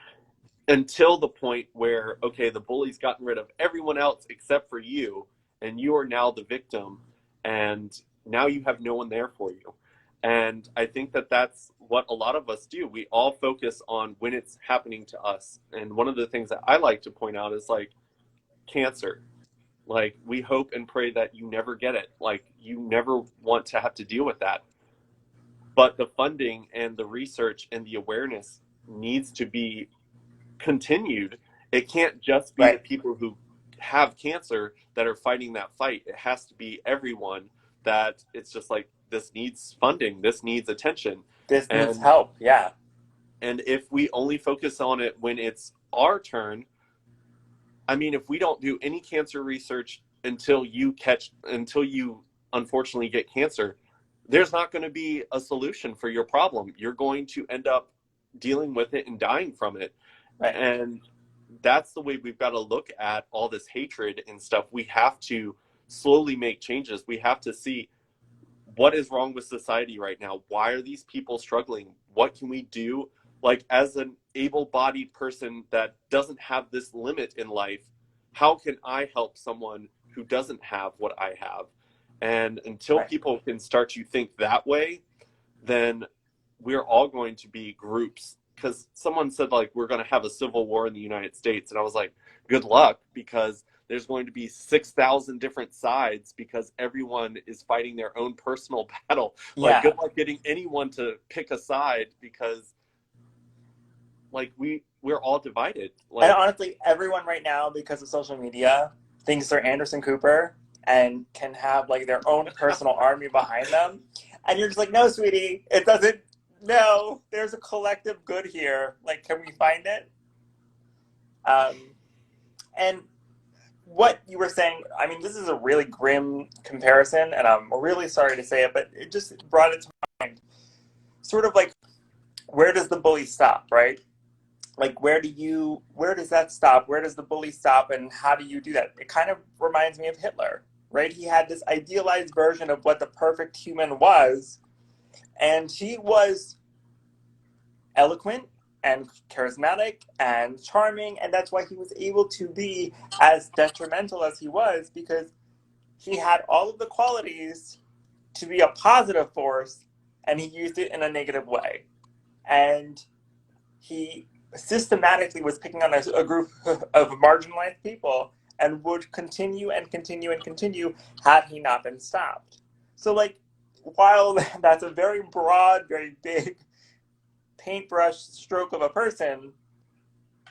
until the point where, okay, the bully's gotten rid of everyone else except for you, and you are now the victim, and now you have no one there for you. And I think that that's what a lot of us do. We all focus on when it's happening to us. And one of the things that I like to point out is like cancer. Like, we hope and pray that you never get it. Like, you never want to have to deal with that. But the funding and the research and the awareness needs to be continued. It can't just be the Right. people who have cancer that are fighting that fight. It has to be everyone, that it's just like, this needs funding, this needs attention. This needs And help. Yeah. if we only focus on it when it's our turn, I mean, if we don't do any cancer research until you unfortunately get cancer, there's not going to be a solution for your problem. You're going to end up dealing with it and dying from it. Right. And that's the way we've got to look at all this hatred and stuff. We have to slowly make changes. We have to see what is wrong with society right now. Why are these people struggling? What can we do? Like, as an able-bodied person that doesn't have this limit in life, how can I help someone who doesn't have what I have? And until Right. people can start to think that way, then we're all going to be groups. Because someone said, like, we're going to have a civil war in the United States. And I was like, good luck, because there's going to be 6,000 different sides, because everyone is fighting their own personal battle. Like, Yeah. good luck getting anyone to pick a side, because like we're all divided. And Like, honestly, everyone right now, because of social media, thinks they're Anderson Cooper and can have like their own personal army behind them. And you're just like, no, sweetie, it doesn't. No, there's a collective good here. Like, can we find it? Um, and what you were saying, I mean, this is a really grim comparison, and I'm really sorry to say it, but it just brought it to mind. Sort of like, where does the bully stop, right? Like, where does that stop? Where does the bully stop, and how do you do that? It kind of reminds me of Hitler, right? He had this idealized version of what the perfect human was, and he was eloquent and charismatic and charming, and that's why he was able to be as detrimental as he was, because he had all of the qualities to be a positive force, and he used it in a negative way. And he systematically was picking on a group of marginalized people, and would continue and continue and continue had he not been stopped. So, like, while that's a very broad, very big paintbrush stroke of a person,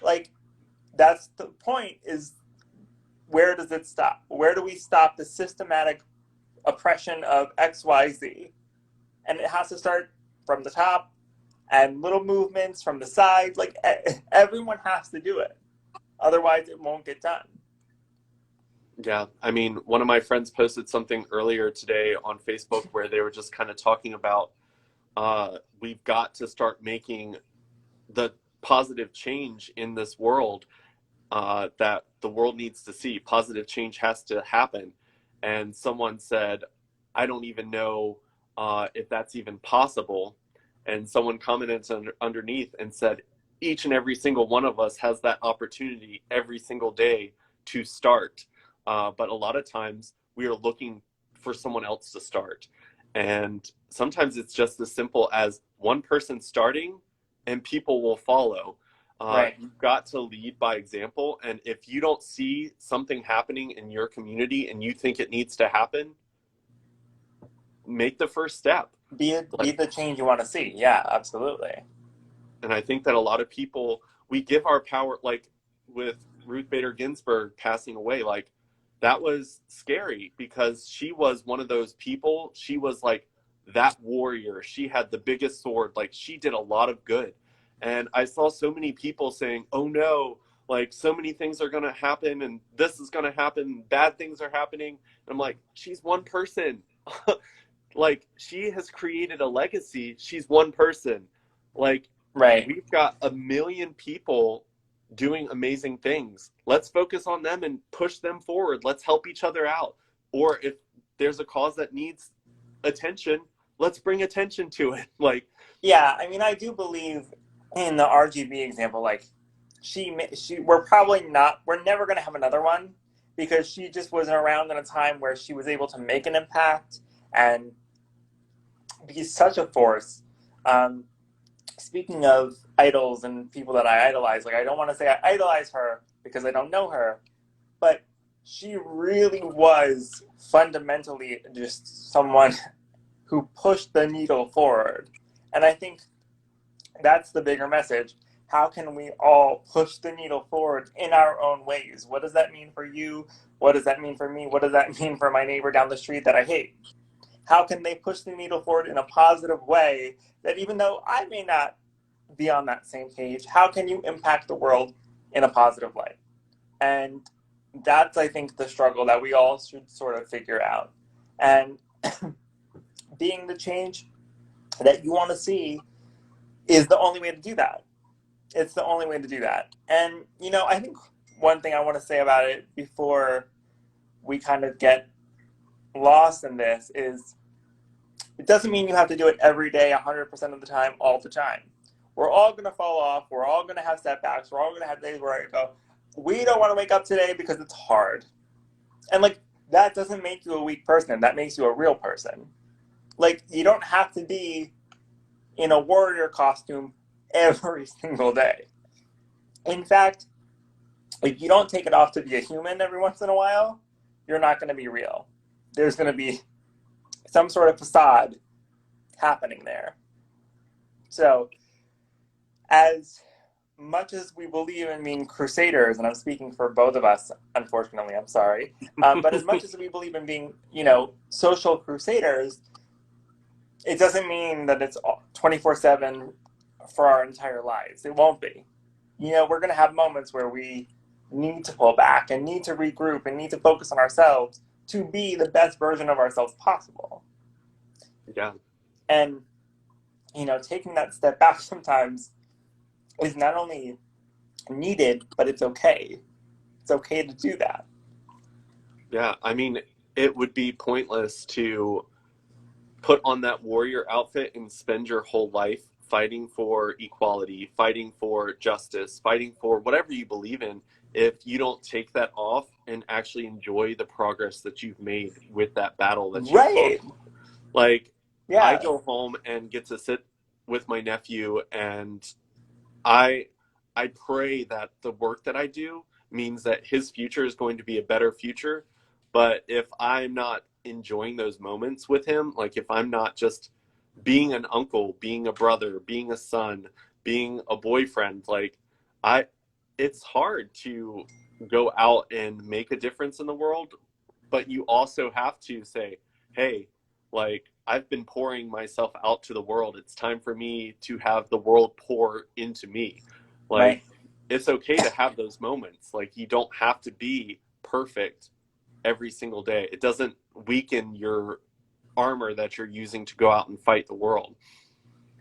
like, that's the point, is where does it stop? Where do we stop the systematic oppression of XYZ? And it has to start from the top, and little movements from the sides. Like, everyone has to do it. Otherwise, it won't get done. yeah, I mean, one of my friends posted something earlier today on Facebook where they were just kind of talking about, we've got to start making the positive change in this world, that the world needs to see. Positive change has to happen. And someone said, I don't even know if that's even possible. And someone commented underneath and said, each and every single one of us has that opportunity every single day to start. But a lot of times we are looking for someone else to start. And sometimes it's just as simple as one person starting and people will follow. Right. You've got to lead by example. And if you don't see something happening in your community and you think it needs to happen, make the first step. Be Like, the change you want to see. Yeah, absolutely. and I think that a lot of people, we give our power, like with Ruth Bader Ginsburg passing away, like, that was scary, because she was one of those people. She was like that warrior. She had the biggest sword. Like, she did a lot of good. And I saw so many people saying, oh no, like, so many things are going to happen and this is going to happen. Bad things are happening. And I'm like, she's one person. Like, she has created a legacy. She's one person. Like, Right. we've got a million people doing amazing things. Let's focus on them and push them forward. Let's help each other out. Or if there's a cause that needs attention, let's bring attention to it. Like, Yeah, I mean, I do believe in the RGB example. Like, we're never going to have another one, because she just wasn't around in a time where she was able to make an impact and be such a force. Um, Speaking of idols and people that I idolize, like I don't want to say I idolize her because I don't know her, but she really was fundamentally just someone who pushed the needle forward. And I think that's the bigger message. How can we all push the needle forward in our own ways? What does that mean for you? What does that mean for me? What does that mean for my neighbor down the street that I hate? How can they push the needle forward in a positive way that even though I may not be on that same page, how can you impact the world in a positive way? And that's, I think, the struggle that we all should sort of figure out. And being the change that you want to see is the only way to do that. It's the only way to do that. And, I think one thing I want to say about it before we kind of get lost in this is it doesn't mean you have to do it every day, 100% of the time, all the time. We're all going to fall off. We're all going to have setbacks. We're all going to have days where I go, we don't want to wake up today because it's hard. And, like, that doesn't make you a weak person. That makes you a real person. Like, you don't have to be in a warrior costume every single day. In fact, if you don't take it off to be a human every once in a while, you're not going to be real. There's going to be some sort of facade happening there. So, as much as we believe in being crusaders, and I'm speaking for both of us, unfortunately, I'm sorry, but as much as we believe in being, social crusaders, it doesn't mean that it's 24/7 for our entire lives. It won't be. We're going to have moments where we need to pull back and need to regroup and need to focus on ourselves to be the best version of ourselves possible. Yeah. And, taking that step back sometimes is not only needed, but it's okay. It's okay to do that. Yeah. I mean, it would be pointless to put on that warrior outfit and spend your whole life fighting for equality, fighting for justice, fighting for whatever you believe in, if you don't take that off and actually enjoy the progress that you've made with that battle that you've fought. Right. Like, I Yeah. go home and get to sit with my nephew, and I I pray that the work that I do means that his future is going to be a better future. But if I'm not enjoying those moments with him, like if I'm not just being an uncle, being a brother, being a son, being a boyfriend, like I it's hard to go out and make a difference in the world, but you also have to say, "Hey, like I've been pouring myself out to the world. It's time for me to have the world pour into me." Like Right. it's okay to have those moments. Like you don't have to be perfect every single day. It doesn't weaken your armor that you're using to go out and fight the world.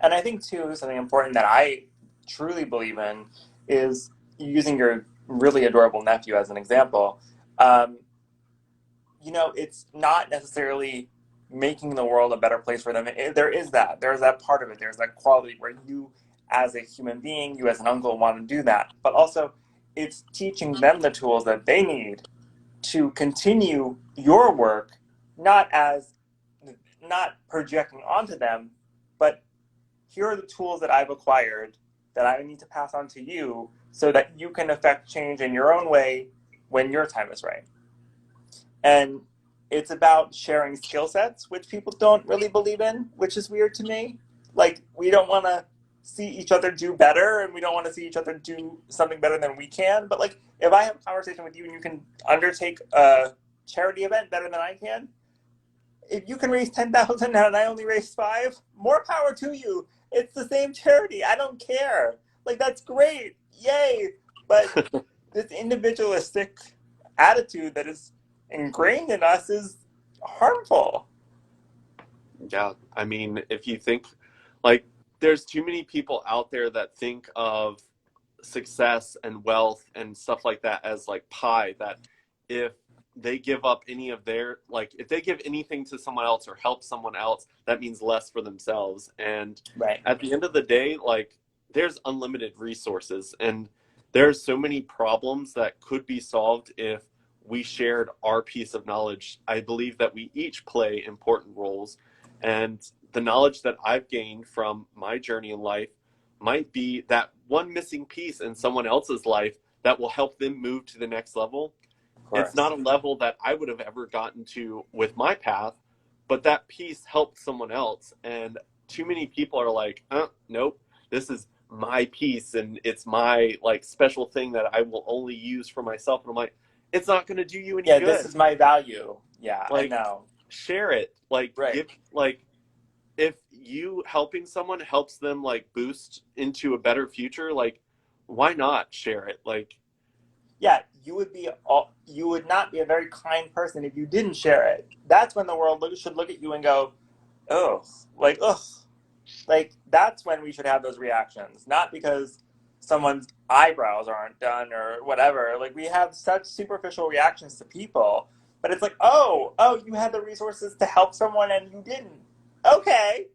And I think, too, something important that I truly believe in is using your really adorable nephew as an example. Um, it's not necessarily making the world a better place for them. There is that. There's that part of it. There's that quality where you, as a human being, you as an uncle, want to do that. But also, it's teaching them the tools that they need to continue your work, not projecting onto them, but here are the tools that I've acquired that I need to pass on to you so that you can affect change in your own way when your time is right. And it's about sharing skill sets, which people don't really believe in, which is weird to me. Like, we don't want to see each other do better and we don't want to see each other do something better than we can. But, like, if I have a conversation with you and you can undertake a charity event better than I can, if you can raise 10,000 and I only raise five, more power to you. It's the same charity. I don't care. Like, that's great. Yay. But this individualistic attitude that is ingrained in us is harmful. Yeah, I mean, if you think like there's too many people out there that think of success and wealth and stuff like that as like pie, that if they give up any of their, like if they give anything to someone else or help someone else, that means less for themselves. And Right. at the end of the day, like there's unlimited resources and there's so many problems that could be solved if we shared our piece of knowledge. I believe that we each play important roles, and the knowledge that I've gained from my journey in life might be that one missing piece in someone else's life that will help them move to the next level. Of It's not course. a level that I would have ever gotten to with my path, but that piece helped someone else. And too many people are like, nope, this is my piece and it's my like special thing that I will only use for myself. And I'm like, it's not going to do you any Yeah, this good. is my value. Yeah, I Like, know. share it. Like, Right. give, like, if you helping someone helps them like boost into a better future, like, why not share it? Like, Yeah, you would not be a very kind person if you didn't share it. That's when the world should look at you and go, "Ugh," like ugh. Like that's when we should have those reactions, not because someone's eyebrows aren't done or whatever. Like we have such superficial reactions to people, but it's like, oh, you had the resources to help someone and you didn't. Okay,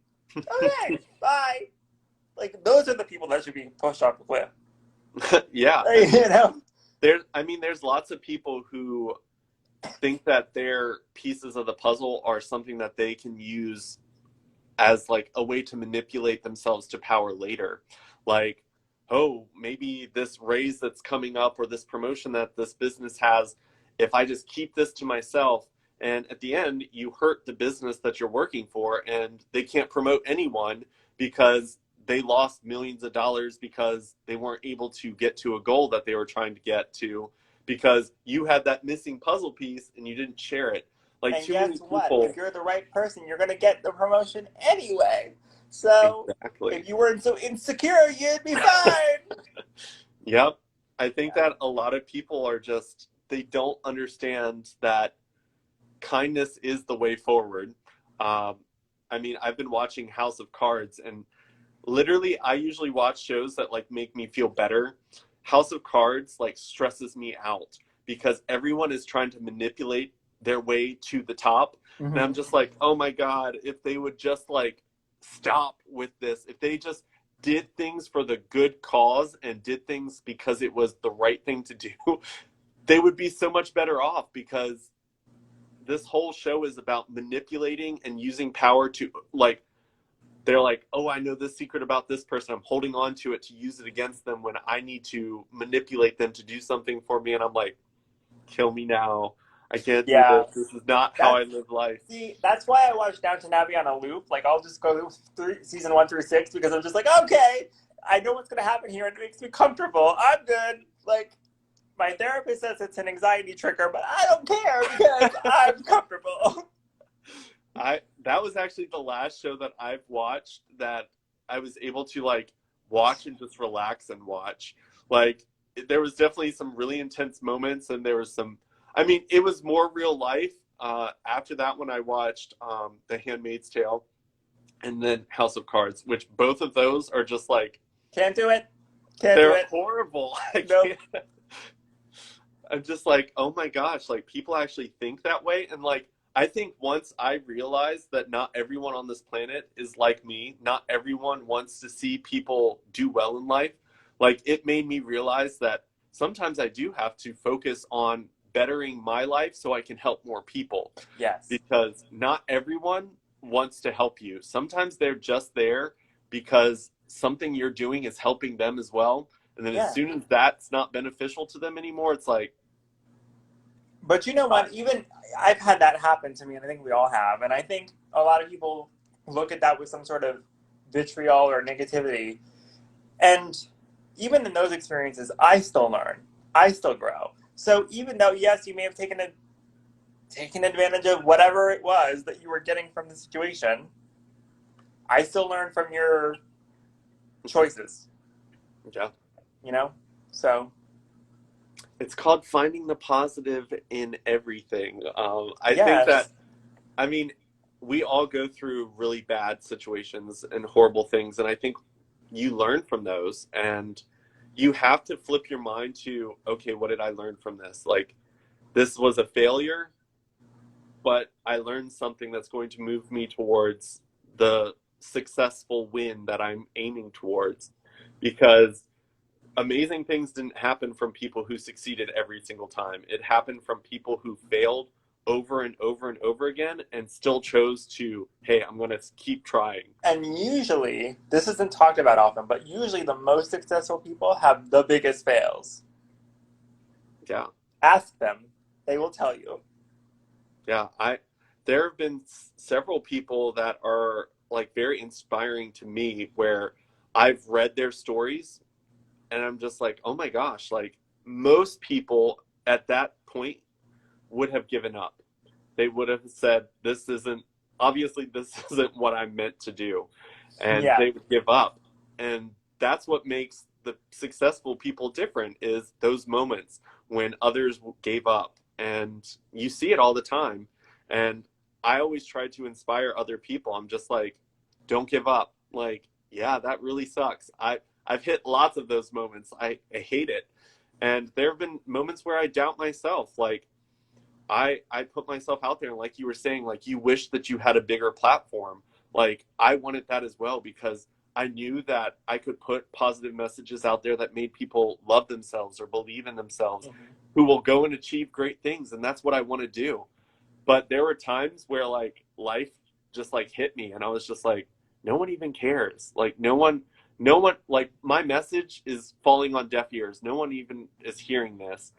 okay, bye. Like those are the people that should be pushed off the cliff. yeah, I Like, mean, there's lots of people who think that their pieces of the puzzle are something that they can use as like a way to manipulate themselves to power later. Like, oh, maybe this raise that's coming up or this promotion that this business has, if I just keep this to myself, and at the end, you hurt the business that you're working for, and they can't promote anyone because they lost millions of dollars because they weren't able to get to a goal that they were trying to get to because you had that missing puzzle piece and you didn't share it. Like, and too many guess what? people. If you're the right person, you're gonna get the promotion anyway. So Exactly. if you weren't so insecure, you'd be fine. Yep. I think Yeah. that a lot of people are just, they don't understand that kindness is the way forward. Um, I mean, I've been watching House of Cards, and literally, I usually watch shows that like make me feel better. House of Cards like stresses me out because everyone is trying to manipulate their way to the top. And I'm Mm-hmm. just like, oh my God, if they would just like stop with this, if they just did things for the good cause and did things because it was the right thing to do, they would be so much better off because this whole show is about manipulating and using power to like they're like, oh, I know this secret about this person. I'm holding on to it to use it against them when I need to manipulate them to do something for me. And I'm like, kill me now. I can't do Yeah, this. This is not how I that's live life. see, that's why I watch Downton Abbey on a loop. Like I'll just go through season 1 through 6 because I'm just like, okay, I know what's gonna happen here, and it makes me comfortable. I'm good. Like my therapist says it's an anxiety trigger, but I don't care because I'm comfortable. I that was actually the last show that I've watched that I was able to like watch and just relax and watch. Like there was definitely some really intense moments and there was some I mean it was more real life. After that when I watched The Handmaid's Tale and then House of Cards, which both of those are just like Can't do it. Can't do they're it. horrible. I Nope. can't I'm just like, oh my gosh, like people actually think that way. And like, I think once I realized that not everyone on this planet is like me, not everyone wants to see people do well in life, like it made me realize that sometimes I do have to focus on bettering my life so I can help more people Yes. because not everyone wants to help you. Sometimes they're just there because something you're doing is helping them as well. And then as Yeah. soon as that's not beneficial to them anymore, it's like, But you know bye. what? Even I've had that happen to me, and I think we all have. And I think a lot of people look at that with some sort of vitriol or negativity. And even in those experiences, I still learn. I still grow. So even though yes, you may have taken advantage of whatever it was that you were getting from the situation, I still learn from your choices. Yeah. You know. So It's called finding the positive in everything. I think that, yes, I mean, we all go through really bad situations and horrible things. And I think you learn from those. And you have to flip your mind to, okay, what did I learn from this? Like, this was a failure, but I learned something that's going to move me towards the successful win that I'm aiming towards. Because amazing things didn't happen from people who succeeded every single time. It happened from people who failed over and over and over again and still chose to, hey, I'm going to keep trying. And usually, this isn't talked about often, but usually the most successful people have the biggest fails. Yeah. Ask them, they will tell you. Yeah. There have been several people that are like very inspiring to me where I've read their stories and I'm just like, oh my gosh, like most people at that point would have given up. They would have said, this isn't, obviously, this isn't what I'm meant to do. And Yeah. they would give up. And that's what makes the successful people different, is those moments when others gave up. And you see it all the time. And I always try to inspire other people. I'm just like, don't give up. Like, yeah, that really sucks. I've hit lots of those moments. I hate it. And there have been moments where I doubt myself. Like, I put myself out there, and like you were saying, like you wish that you had a bigger platform. Like I wanted that as well, because I knew that I could put positive messages out there that made people love themselves or believe in themselves, Mm-hmm. who will go and achieve great things. And that's what I want to do. But there were times where like life just like hit me and I was just like, no one even cares. Like no one, like my message is falling on deaf ears. No one even is hearing this.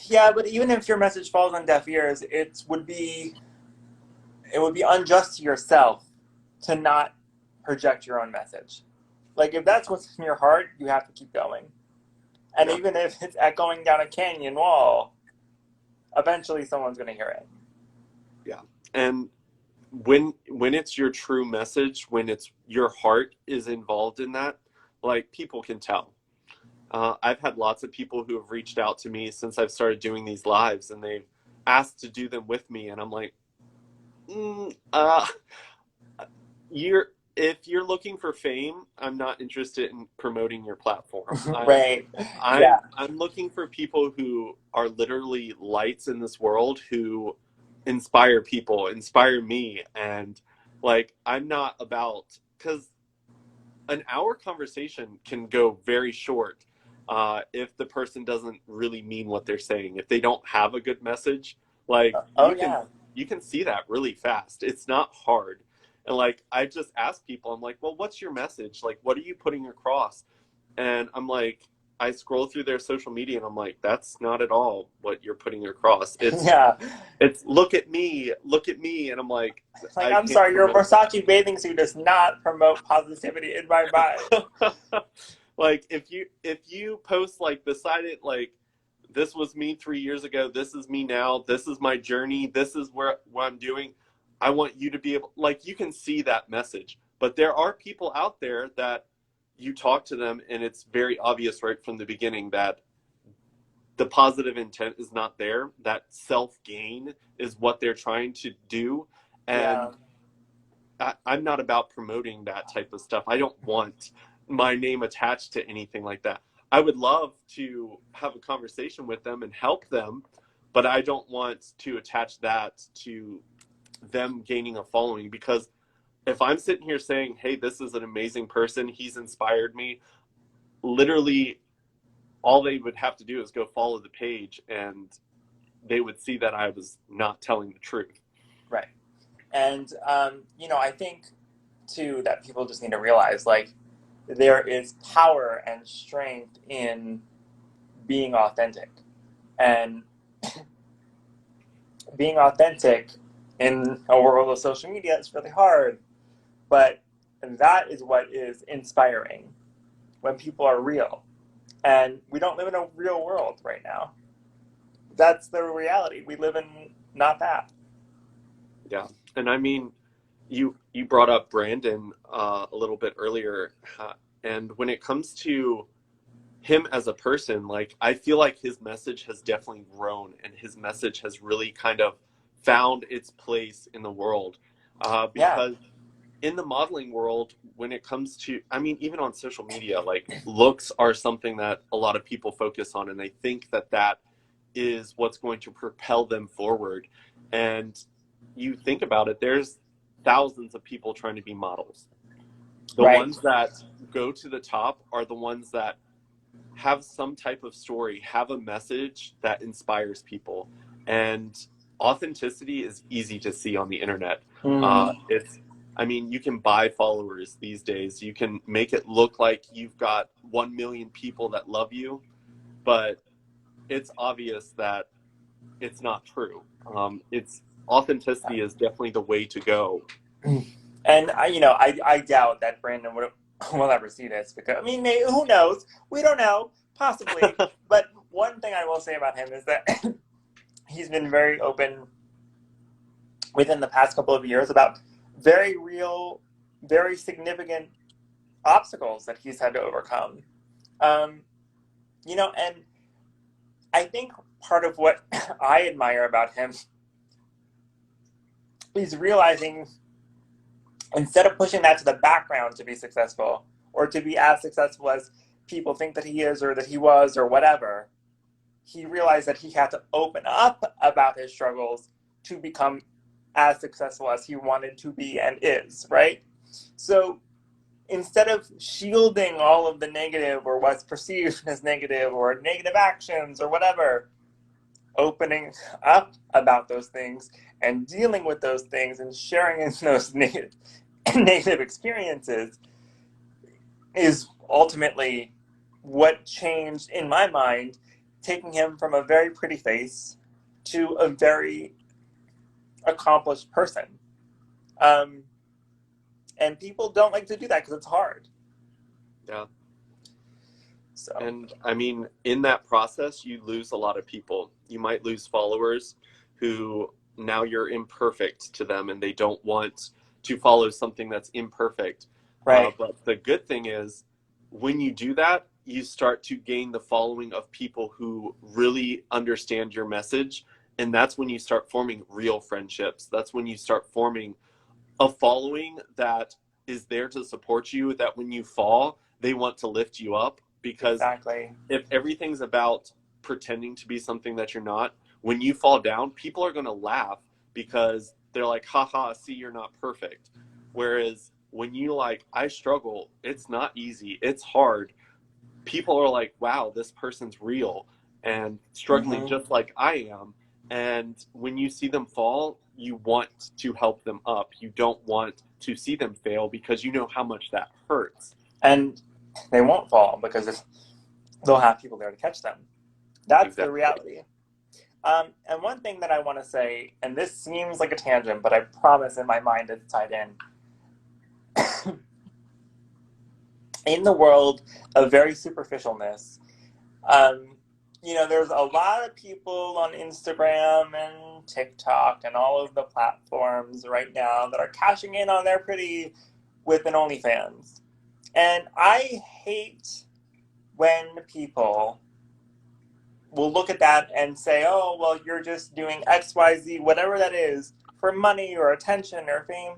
Yeah, but even if your message falls on deaf ears, it would be unjust to yourself to not project your own message. Like if that's what's in your heart, you have to keep going. And Yeah. even if it's echoing down a canyon wall, eventually someone's going to hear it. Yeah. And when it's your true message, when it's your heart is involved in that, like people can tell. I've had lots of people who have reached out to me since I've started doing these lives, and they've asked to do them with me, and I'm like, mm, uh, you're if you're looking for fame, I'm not interested in promoting your platform. Right. Yeah. I'm looking for people who are literally lights in this world, who inspire people, inspire me. And like I'm not about, because an hour conversation can go very short if the person doesn't really mean what they're saying. If they don't have a good message, like Oh, yeah. you can see that really fast. It's not hard. And like I just ask people, I'm like, well, what's your message? Like, what are you putting across? And I'm like, I scroll through their social media and I'm like, that's not at all what you're putting across. Yeah. It's look at me, and I'm like, Like, I I'm can't sorry, your promote Versace bathing suit does not promote positivity in my mind. that. Like if you post like beside it, like this was me 3 years ago, this is me now, this is my journey, this is what I'm doing. I want you to be able, like you can see that message. But there are people out there that you talk to them and it's very obvious right from the beginning that the positive intent is not there. That self gain is what they're trying to do. Yeah. And I'm not about promoting that type of stuff. I don't want my name attached to anything like that. I would love to have a conversation with them and help them, but I don't want to attach that to them gaining a following, because if I'm sitting here saying, hey, this is an amazing person, he's inspired me, literally all they would have to do is go follow the page and they would see that I was not telling the truth. Right. And, I think, too, that people just need to realize, like, there is power and strength in being authentic. And being authentic in a world of social media is really hard. But that is what is inspiring, when people are real. And we don't live in a real world right now. That's the reality. We live in not that. Yeah. And I mean, you brought up Brandon a little bit earlier, and when it comes to him as a person, like I feel like his message has definitely grown, and his message has really kind of found its place in the world. Yeah. Because in the modeling world, when it comes to, I mean, even on social media, like looks are something that a lot of people focus on, and they think that that is what's going to propel them forward. And you think about it, there's thousands of people trying to be models. The Right. ones that go to the top are the ones that have some type of story, have a message that inspires people. And authenticity is easy to see on the internet. Mm. It's, I mean, you can buy followers these days. You can make it look like you've got 1 million people that love you, but it's obvious that it's not true. It's Authenticity is definitely the way to go. And I doubt that Brandon will ever see this because I mean, who knows? We don't know, possibly. But one thing I will say about him is that he's been very open within the past couple of years about very real, very significant obstacles that he's had to overcome. Um, and I think part of what I admire about him is realizing instead of pushing that to the background to be successful or to be as successful as people think that he is or that he was or whatever, he realized that he had to open up about his struggles to become as successful as he wanted to be and is, right? So instead of shielding all of the negative or what's perceived as negative or negative actions or whatever, opening up about those things and dealing with those things and sharing in those negative experiences is ultimately what changed in my mind, taking him from a very pretty face to a very accomplished person. Um, and people don't like to do that because it's hard. Yeah. So, And I mean, in that process, you lose a lot of people. You might lose followers who now you're imperfect to them and they don't want to follow something that's imperfect. right. But the good thing is, when you do that, you start to gain the following of people who really understand your message. And that's when you start forming real friendships. That's when you start forming a following that is there to support you, that when you fall, they want to lift you up. Because Exactly. if everything's about pretending to be something that you're not, when you fall down, people are going to laugh because they're like, haha, see, you're not perfect. Whereas when you like, I struggle, it's not easy, it's hard. People are like, wow, this person's real and struggling Mm-hmm. just like I am. And when you see them fall, you want to help them up. You don't want to see them fail because you know how much that hurts. And they won't fall because they'll have people there to catch them. That's the Exactly. reality. And one thing that I want to say, and this seems like a tangent, but I promise in my mind it's tied in. In the world of very superficialness, um, there's a lot of people on Instagram and TikTok and all of the platforms right now that are cashing in on their pretty with an OnlyFans. And I hate when people will look at that and say, oh, well, you're just doing XYZ, whatever that is, for money or attention or fame.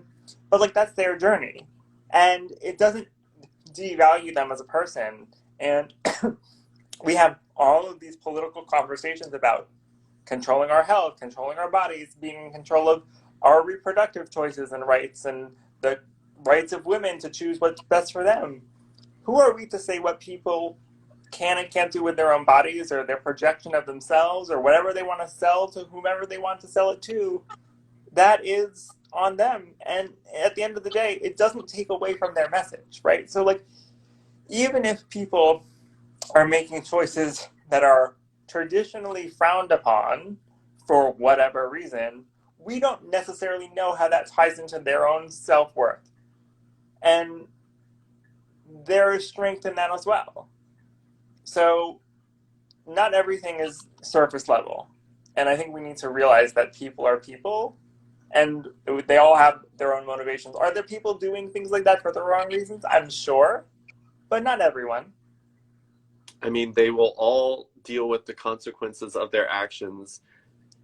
But, like, that's their journey. And it doesn't devalue them as a person. And we have all of these political conversations about controlling our health, controlling our bodies, being in control of our reproductive choices and rights, and the rights of women to choose what's best for them. Who are we to say what people can and can't do with their own bodies or their projection of themselves or whatever they want to sell to whomever they want to sell it to? That is on them. And at the end of the day, it doesn't take away from their message, right? So, like, even if people are making choices that are traditionally frowned upon for whatever reason, we don't necessarily know how that ties into their own self worth. And there is strength in that as well. So, not everything is surface level. And I think we need to realize that people are people and they all have their own motivations. Are there people doing things like that for the wrong reasons? I'm sure, but not everyone. I mean, they will all deal with the consequences of their actions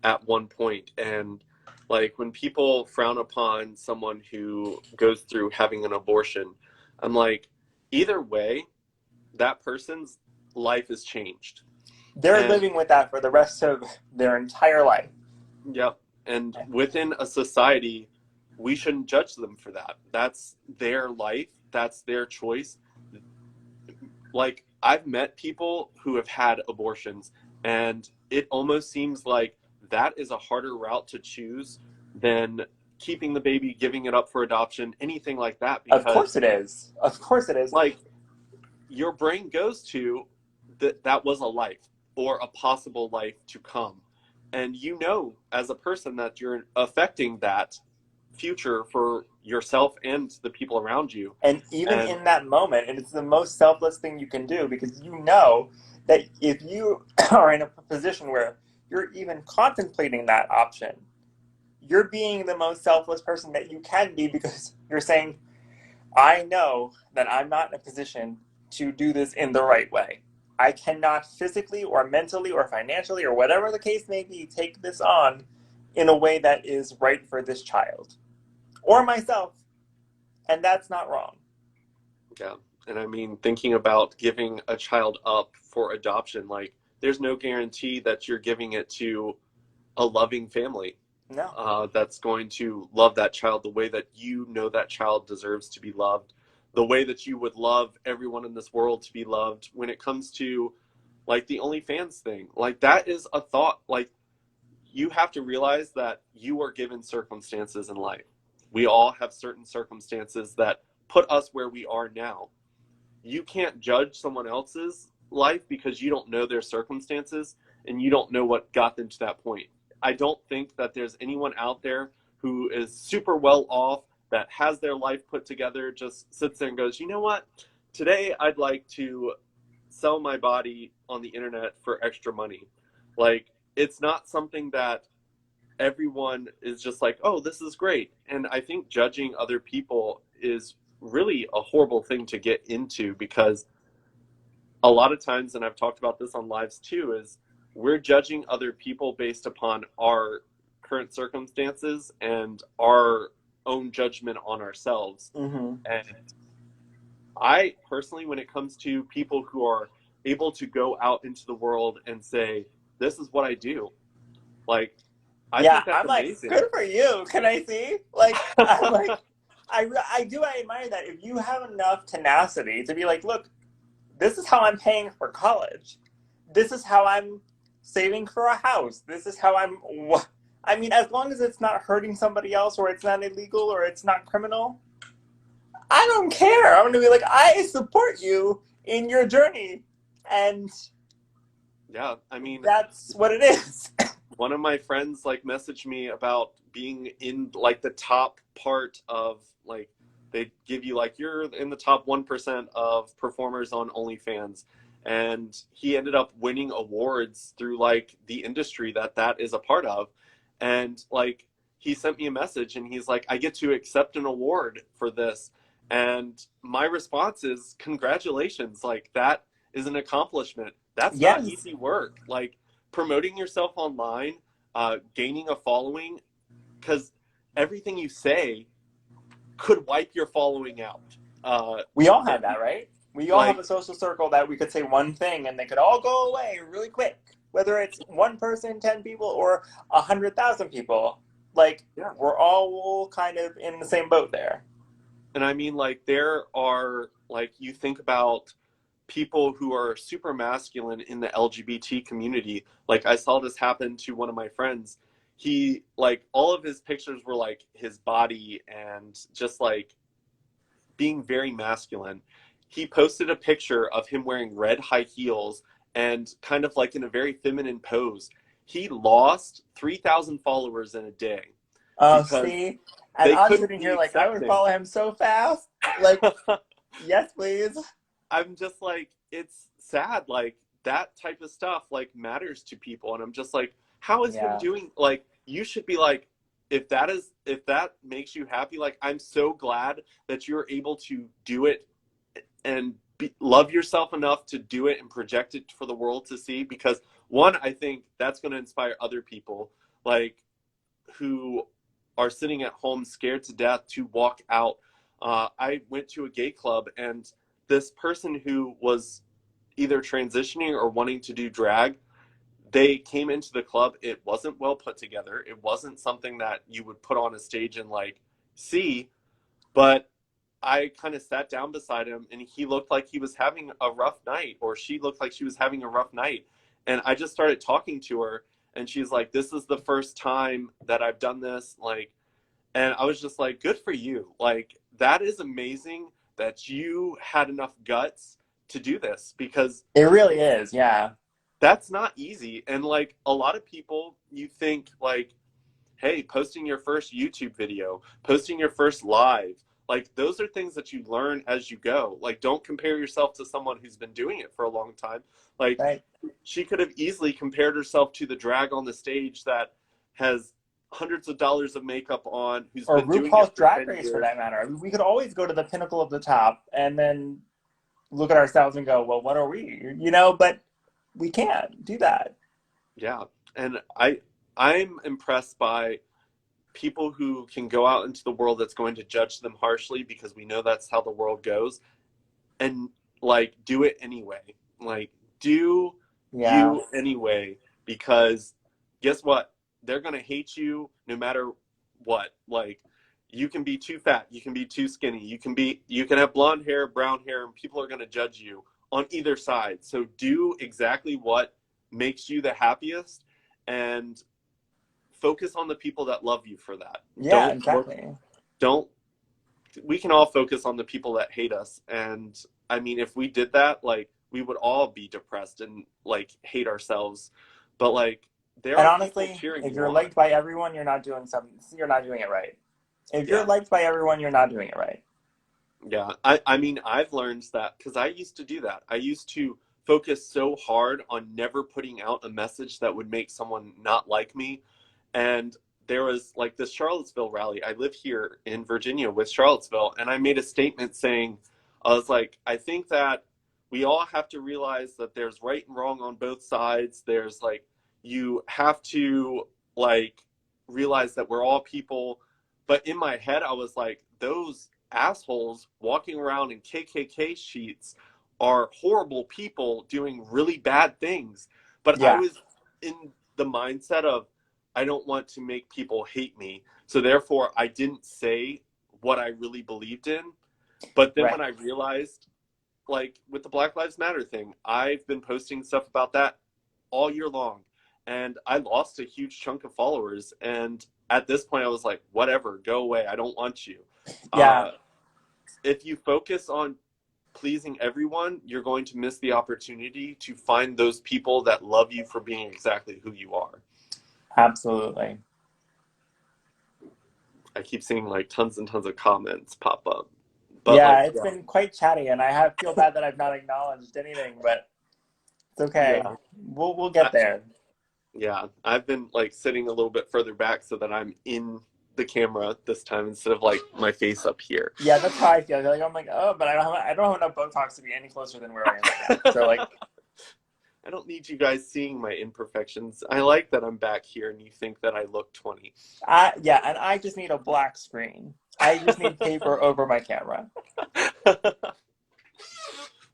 at one point. And like when people frown upon someone who goes through having an abortion, I'm like, either way, that person's life is changed. They're And living with that for the rest of their entire life. yep. And within a society, we shouldn't judge them for that. That's their life, that's their choice. Like, I've met people who have had abortions, and it almost seems like that is a harder route to choose than keeping the baby, giving it up for adoption, anything like that, Of course because it is. Of course it is. like your brain goes to that was a life or a possible life to come. And you know, as a person, that you're affecting that future for yourself and the people around you. And even And in that moment, and it's the most selfless thing you can do, because you know that if you are in a position where you're even contemplating that option, you're being the most selfless person that you can be, because you're saying, I know that I'm not in a position to do this in the right way. I cannot physically or mentally or financially or whatever the case may be take this on in a way that is right for this child or myself. And that's not wrong. yeah, and I mean, thinking about giving a child up for adoption, like there's no guarantee that you're giving it to a loving family No. that's going to love that child the way that you know that child deserves to be loved, the way that you would love everyone in this world to be loved. When it comes to like the OnlyFans thing, like that is a thought. Like you have to realize that you are given circumstances in life. We all have certain circumstances that put us where we are now. You can't judge someone else's life because you don't know their circumstances and you don't know what got them to that point. I don't think that there's anyone out there who is super well off, that has their life put together, just sits there and goes, you know what? Today I'd like to sell my body on the internet for extra money. Like, it's not something that everyone is just like, oh, this is great. And I think judging other people is really a horrible thing to get into, because a lot of times, and I've talked about this on lives too, is we're judging other people based upon our current circumstances and our own judgment on ourselves. Mm-hmm. And I personally, when it comes to people who are able to go out into the world and say, this is what I do, like, I Yeah, think that's I'm like, amazing. good for you. Can I see? Like, I'm like, I admire that. If you have enough tenacity to be like, look, this is how I'm paying for college. This is how I'm saving for a house. This is how I mean, as long as it's not hurting somebody else, or it's not illegal, or it's not criminal, I don't care. I'm gonna be like, I support you in your journey, and Yeah, I mean, that's what it is. one of my friends like messaged me about being in like the top part of like, they give you like, you're in the top 1% of performers on OnlyFans, and he ended up winning awards through like the industry that that is a part of. And like, he sent me a message and he's like, I get to accept an award for this. And my response is, congratulations, like that is an accomplishment. That's not Yes. easy work. Like, promoting yourself online, gaining a following, because everything you say could wipe your following out. We all have And that, right? We all have like, a social circle that we could say one thing and they could all go away really quick. Whether it's one person, 10 people, or 100,000 people. Like, yeah. we're all kind of in the same boat there. And I mean, like, there are, like, you think about people who are super masculine in the LGBT community. Like, I saw this happen to one of my friends. He, like, all of his pictures were like his body and just like being very masculine. He posted a picture of him wearing red high heels and kind of like in a very feminine pose. He lost 3,000 followers in a day Oh, because see? And they I'm couldn't sitting be here like, I would accepting. follow him so fast. Like, yes, please. I'm just like, it's sad. Like, that type of stuff like matters to people. And I'm just like, how is him Yeah. doing? Like, you should be like, if that makes you happy, like, I'm so glad that you're able to do it and love yourself enough to do it and project it for the world to see. Because one, I think that's going to inspire other people, like, who are sitting at home scared to death to walk out. I went to a gay club, and this person who was either transitioning or wanting to do drag, they came into the club. It wasn't well put together. It wasn't something that you would put on a stage and like see. But I kind of sat down beside him and he looked like he was having a rough night, or she looked like she was having a rough night. And I just started talking to her, And she's like, this is the first time that I've done this. Like, and I was just like, good for you. Like, that is amazing that you had enough guts to do this, because It really is, yeah. that's not easy. And like a lot of people, you think like, hey, posting your first YouTube video, posting your first live, like those are things that you learn as you go. Like, don't compare yourself to someone who's been doing it for a long time. Like, Right. she could have easily compared herself to the drag on the stage that has hundreds of dollars of makeup on, who's Or been doing it RuPaul's for Drag 10 Race, for years. that matter. I mean, we could always go to the pinnacle of the top and then look at ourselves and go, well, what are we? You know, but we can't do that. Yeah. And I'm impressed by people who can go out into the world that's going to judge them harshly, because we know that's how the world goes, and like do it anyway. Like, do Yeah. you anyway, because guess what? They're going to hate you no matter what. Like, you can be too fat, you can be too skinny, you can have blonde hair, brown hair, and people are going to judge you on either side. So do exactly what makes you the happiest, and focus on the people that love you for that. Yeah, Don't look, exactly. don't, we can all focus on the people that hate us. And I mean, if we did that, like, we would all be depressed and like hate ourselves. But like, there And are people honestly, cheering if you you're on. liked by everyone, you're not doing something, you're not doing it right. If you're Yeah. liked by everyone, you're not doing it right. Yeah. I mean, I've learned that because I used to do that. I used to focus so hard on never putting out a message that would make someone not like me. And there was like this Charlottesville rally. I live here in Virginia with Charlottesville, and I made a statement saying, I was like, I think that we all have to realize that there's right and wrong on both sides. There's like, you have to like realize that we're all people. But in my head, I was like, those assholes walking around in KKK sheets are horrible people doing really bad things. But I Yeah, was in the mindset of, I don't want to make people hate me. So therefore, I didn't say what I really believed in. But then when right. I realized, like with the Black Lives Matter thing, I've been posting stuff about that all year long. And I lost a huge chunk of followers. And at this point, I was like, whatever, go away. I don't want you. Yeah, Uh, if you focus on pleasing everyone, you're going to miss the opportunity to find those people that love you for being exactly who you are. absolutely. I keep seeing like tons and tons of comments pop up. But Yeah, like, it's been quite chatty, and feel bad that I've not acknowledged anything, but it's okay. yeah. We'll I, get there. yeah, I've been like sitting a little bit further back so that I'm in the camera this time instead of like my face up here. Yeah, that's how I feel. Like I'm like, oh, but I don't have enough Botox to be any closer than where I am right now. So like, I don't need you guys seeing my imperfections. I like that I'm back here and you think that I look 20. yeah, and I just need a black screen. I just need paper over my camera.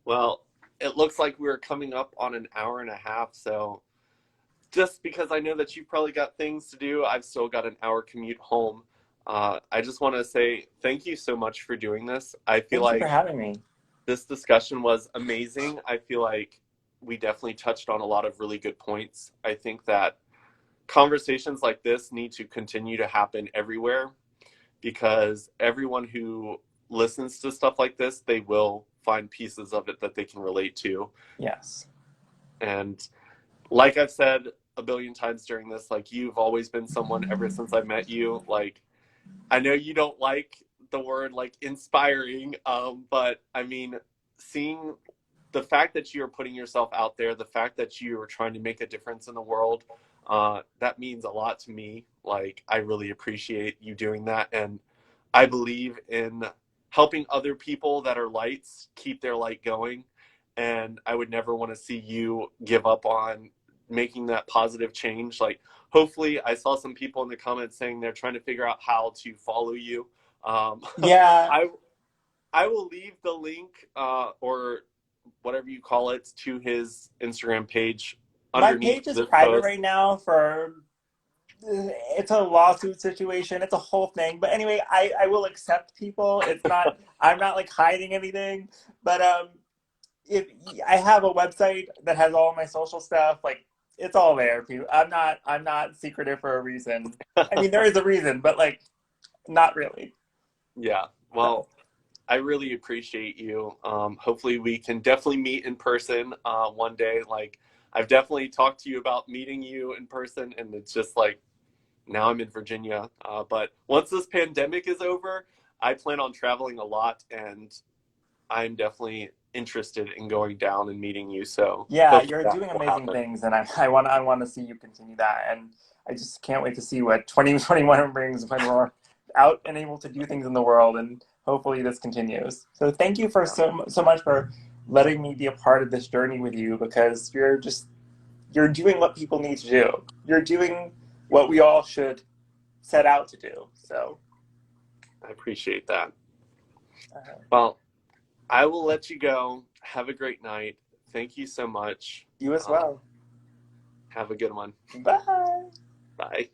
Well, it looks like we're coming up on an hour and a half, so just because I know that you've probably got things to do, I've still got an hour commute home. I just want to say thank you so much for doing this. I feel Thank you for like having me. this discussion was amazing. I feel like we definitely touched on a lot of really good points. I think that conversations like this need to continue to happen everywhere, because everyone who listens to stuff like this, they will find pieces of it that they can relate to. Yes. And like I've said a billion times during this, like, you've always been someone ever since I met you. Like, I know you don't like the word like inspiring, but I mean, seeing the fact that you are putting yourself out there, the fact that you are trying to make a difference in the world, that means a lot to me. Like, I really appreciate you doing that. And I believe in helping other people that are lights keep their light going. And I would never want to see you give up on making that positive change. Like, hopefully, I saw some people in the comments saying they're trying to figure out how to follow you. Um, Yeah, I I will leave the link, or whatever you call it, to his Instagram page my underneath page is this private post. right now for it's a lawsuit situation. It's a whole thing. But anyway, I will accept people. It's not I'm not like hiding anything. But if I have a website that has all my social stuff, like it's all there. I'm not secretive for a reason. I mean, there is a reason, but like, not really. Yeah. So, Well, I really appreciate you. Hopefully, we can definitely meet in person one day. Like, I've definitely talked to you about meeting you in person, and it's just like now I'm in Virginia. But once this pandemic is over, I plan on traveling a lot, and I'm definitely interested in going down and meeting you. So yeah, hopefully you're that doing will amazing happen. things, and I want to see you continue that. And I just can't wait to see what 2021 brings when we're out and able to do things in the world. And hopefully this continues. So thank you for Yeah, so much for letting me be a part of this journey with you because you're doing what people need to do. You're doing what we all should set out to do. So I appreciate that. uh, Well, I will let you go. Have a great night. Thank you so much. you as well. Have a good one. Bye. Bye.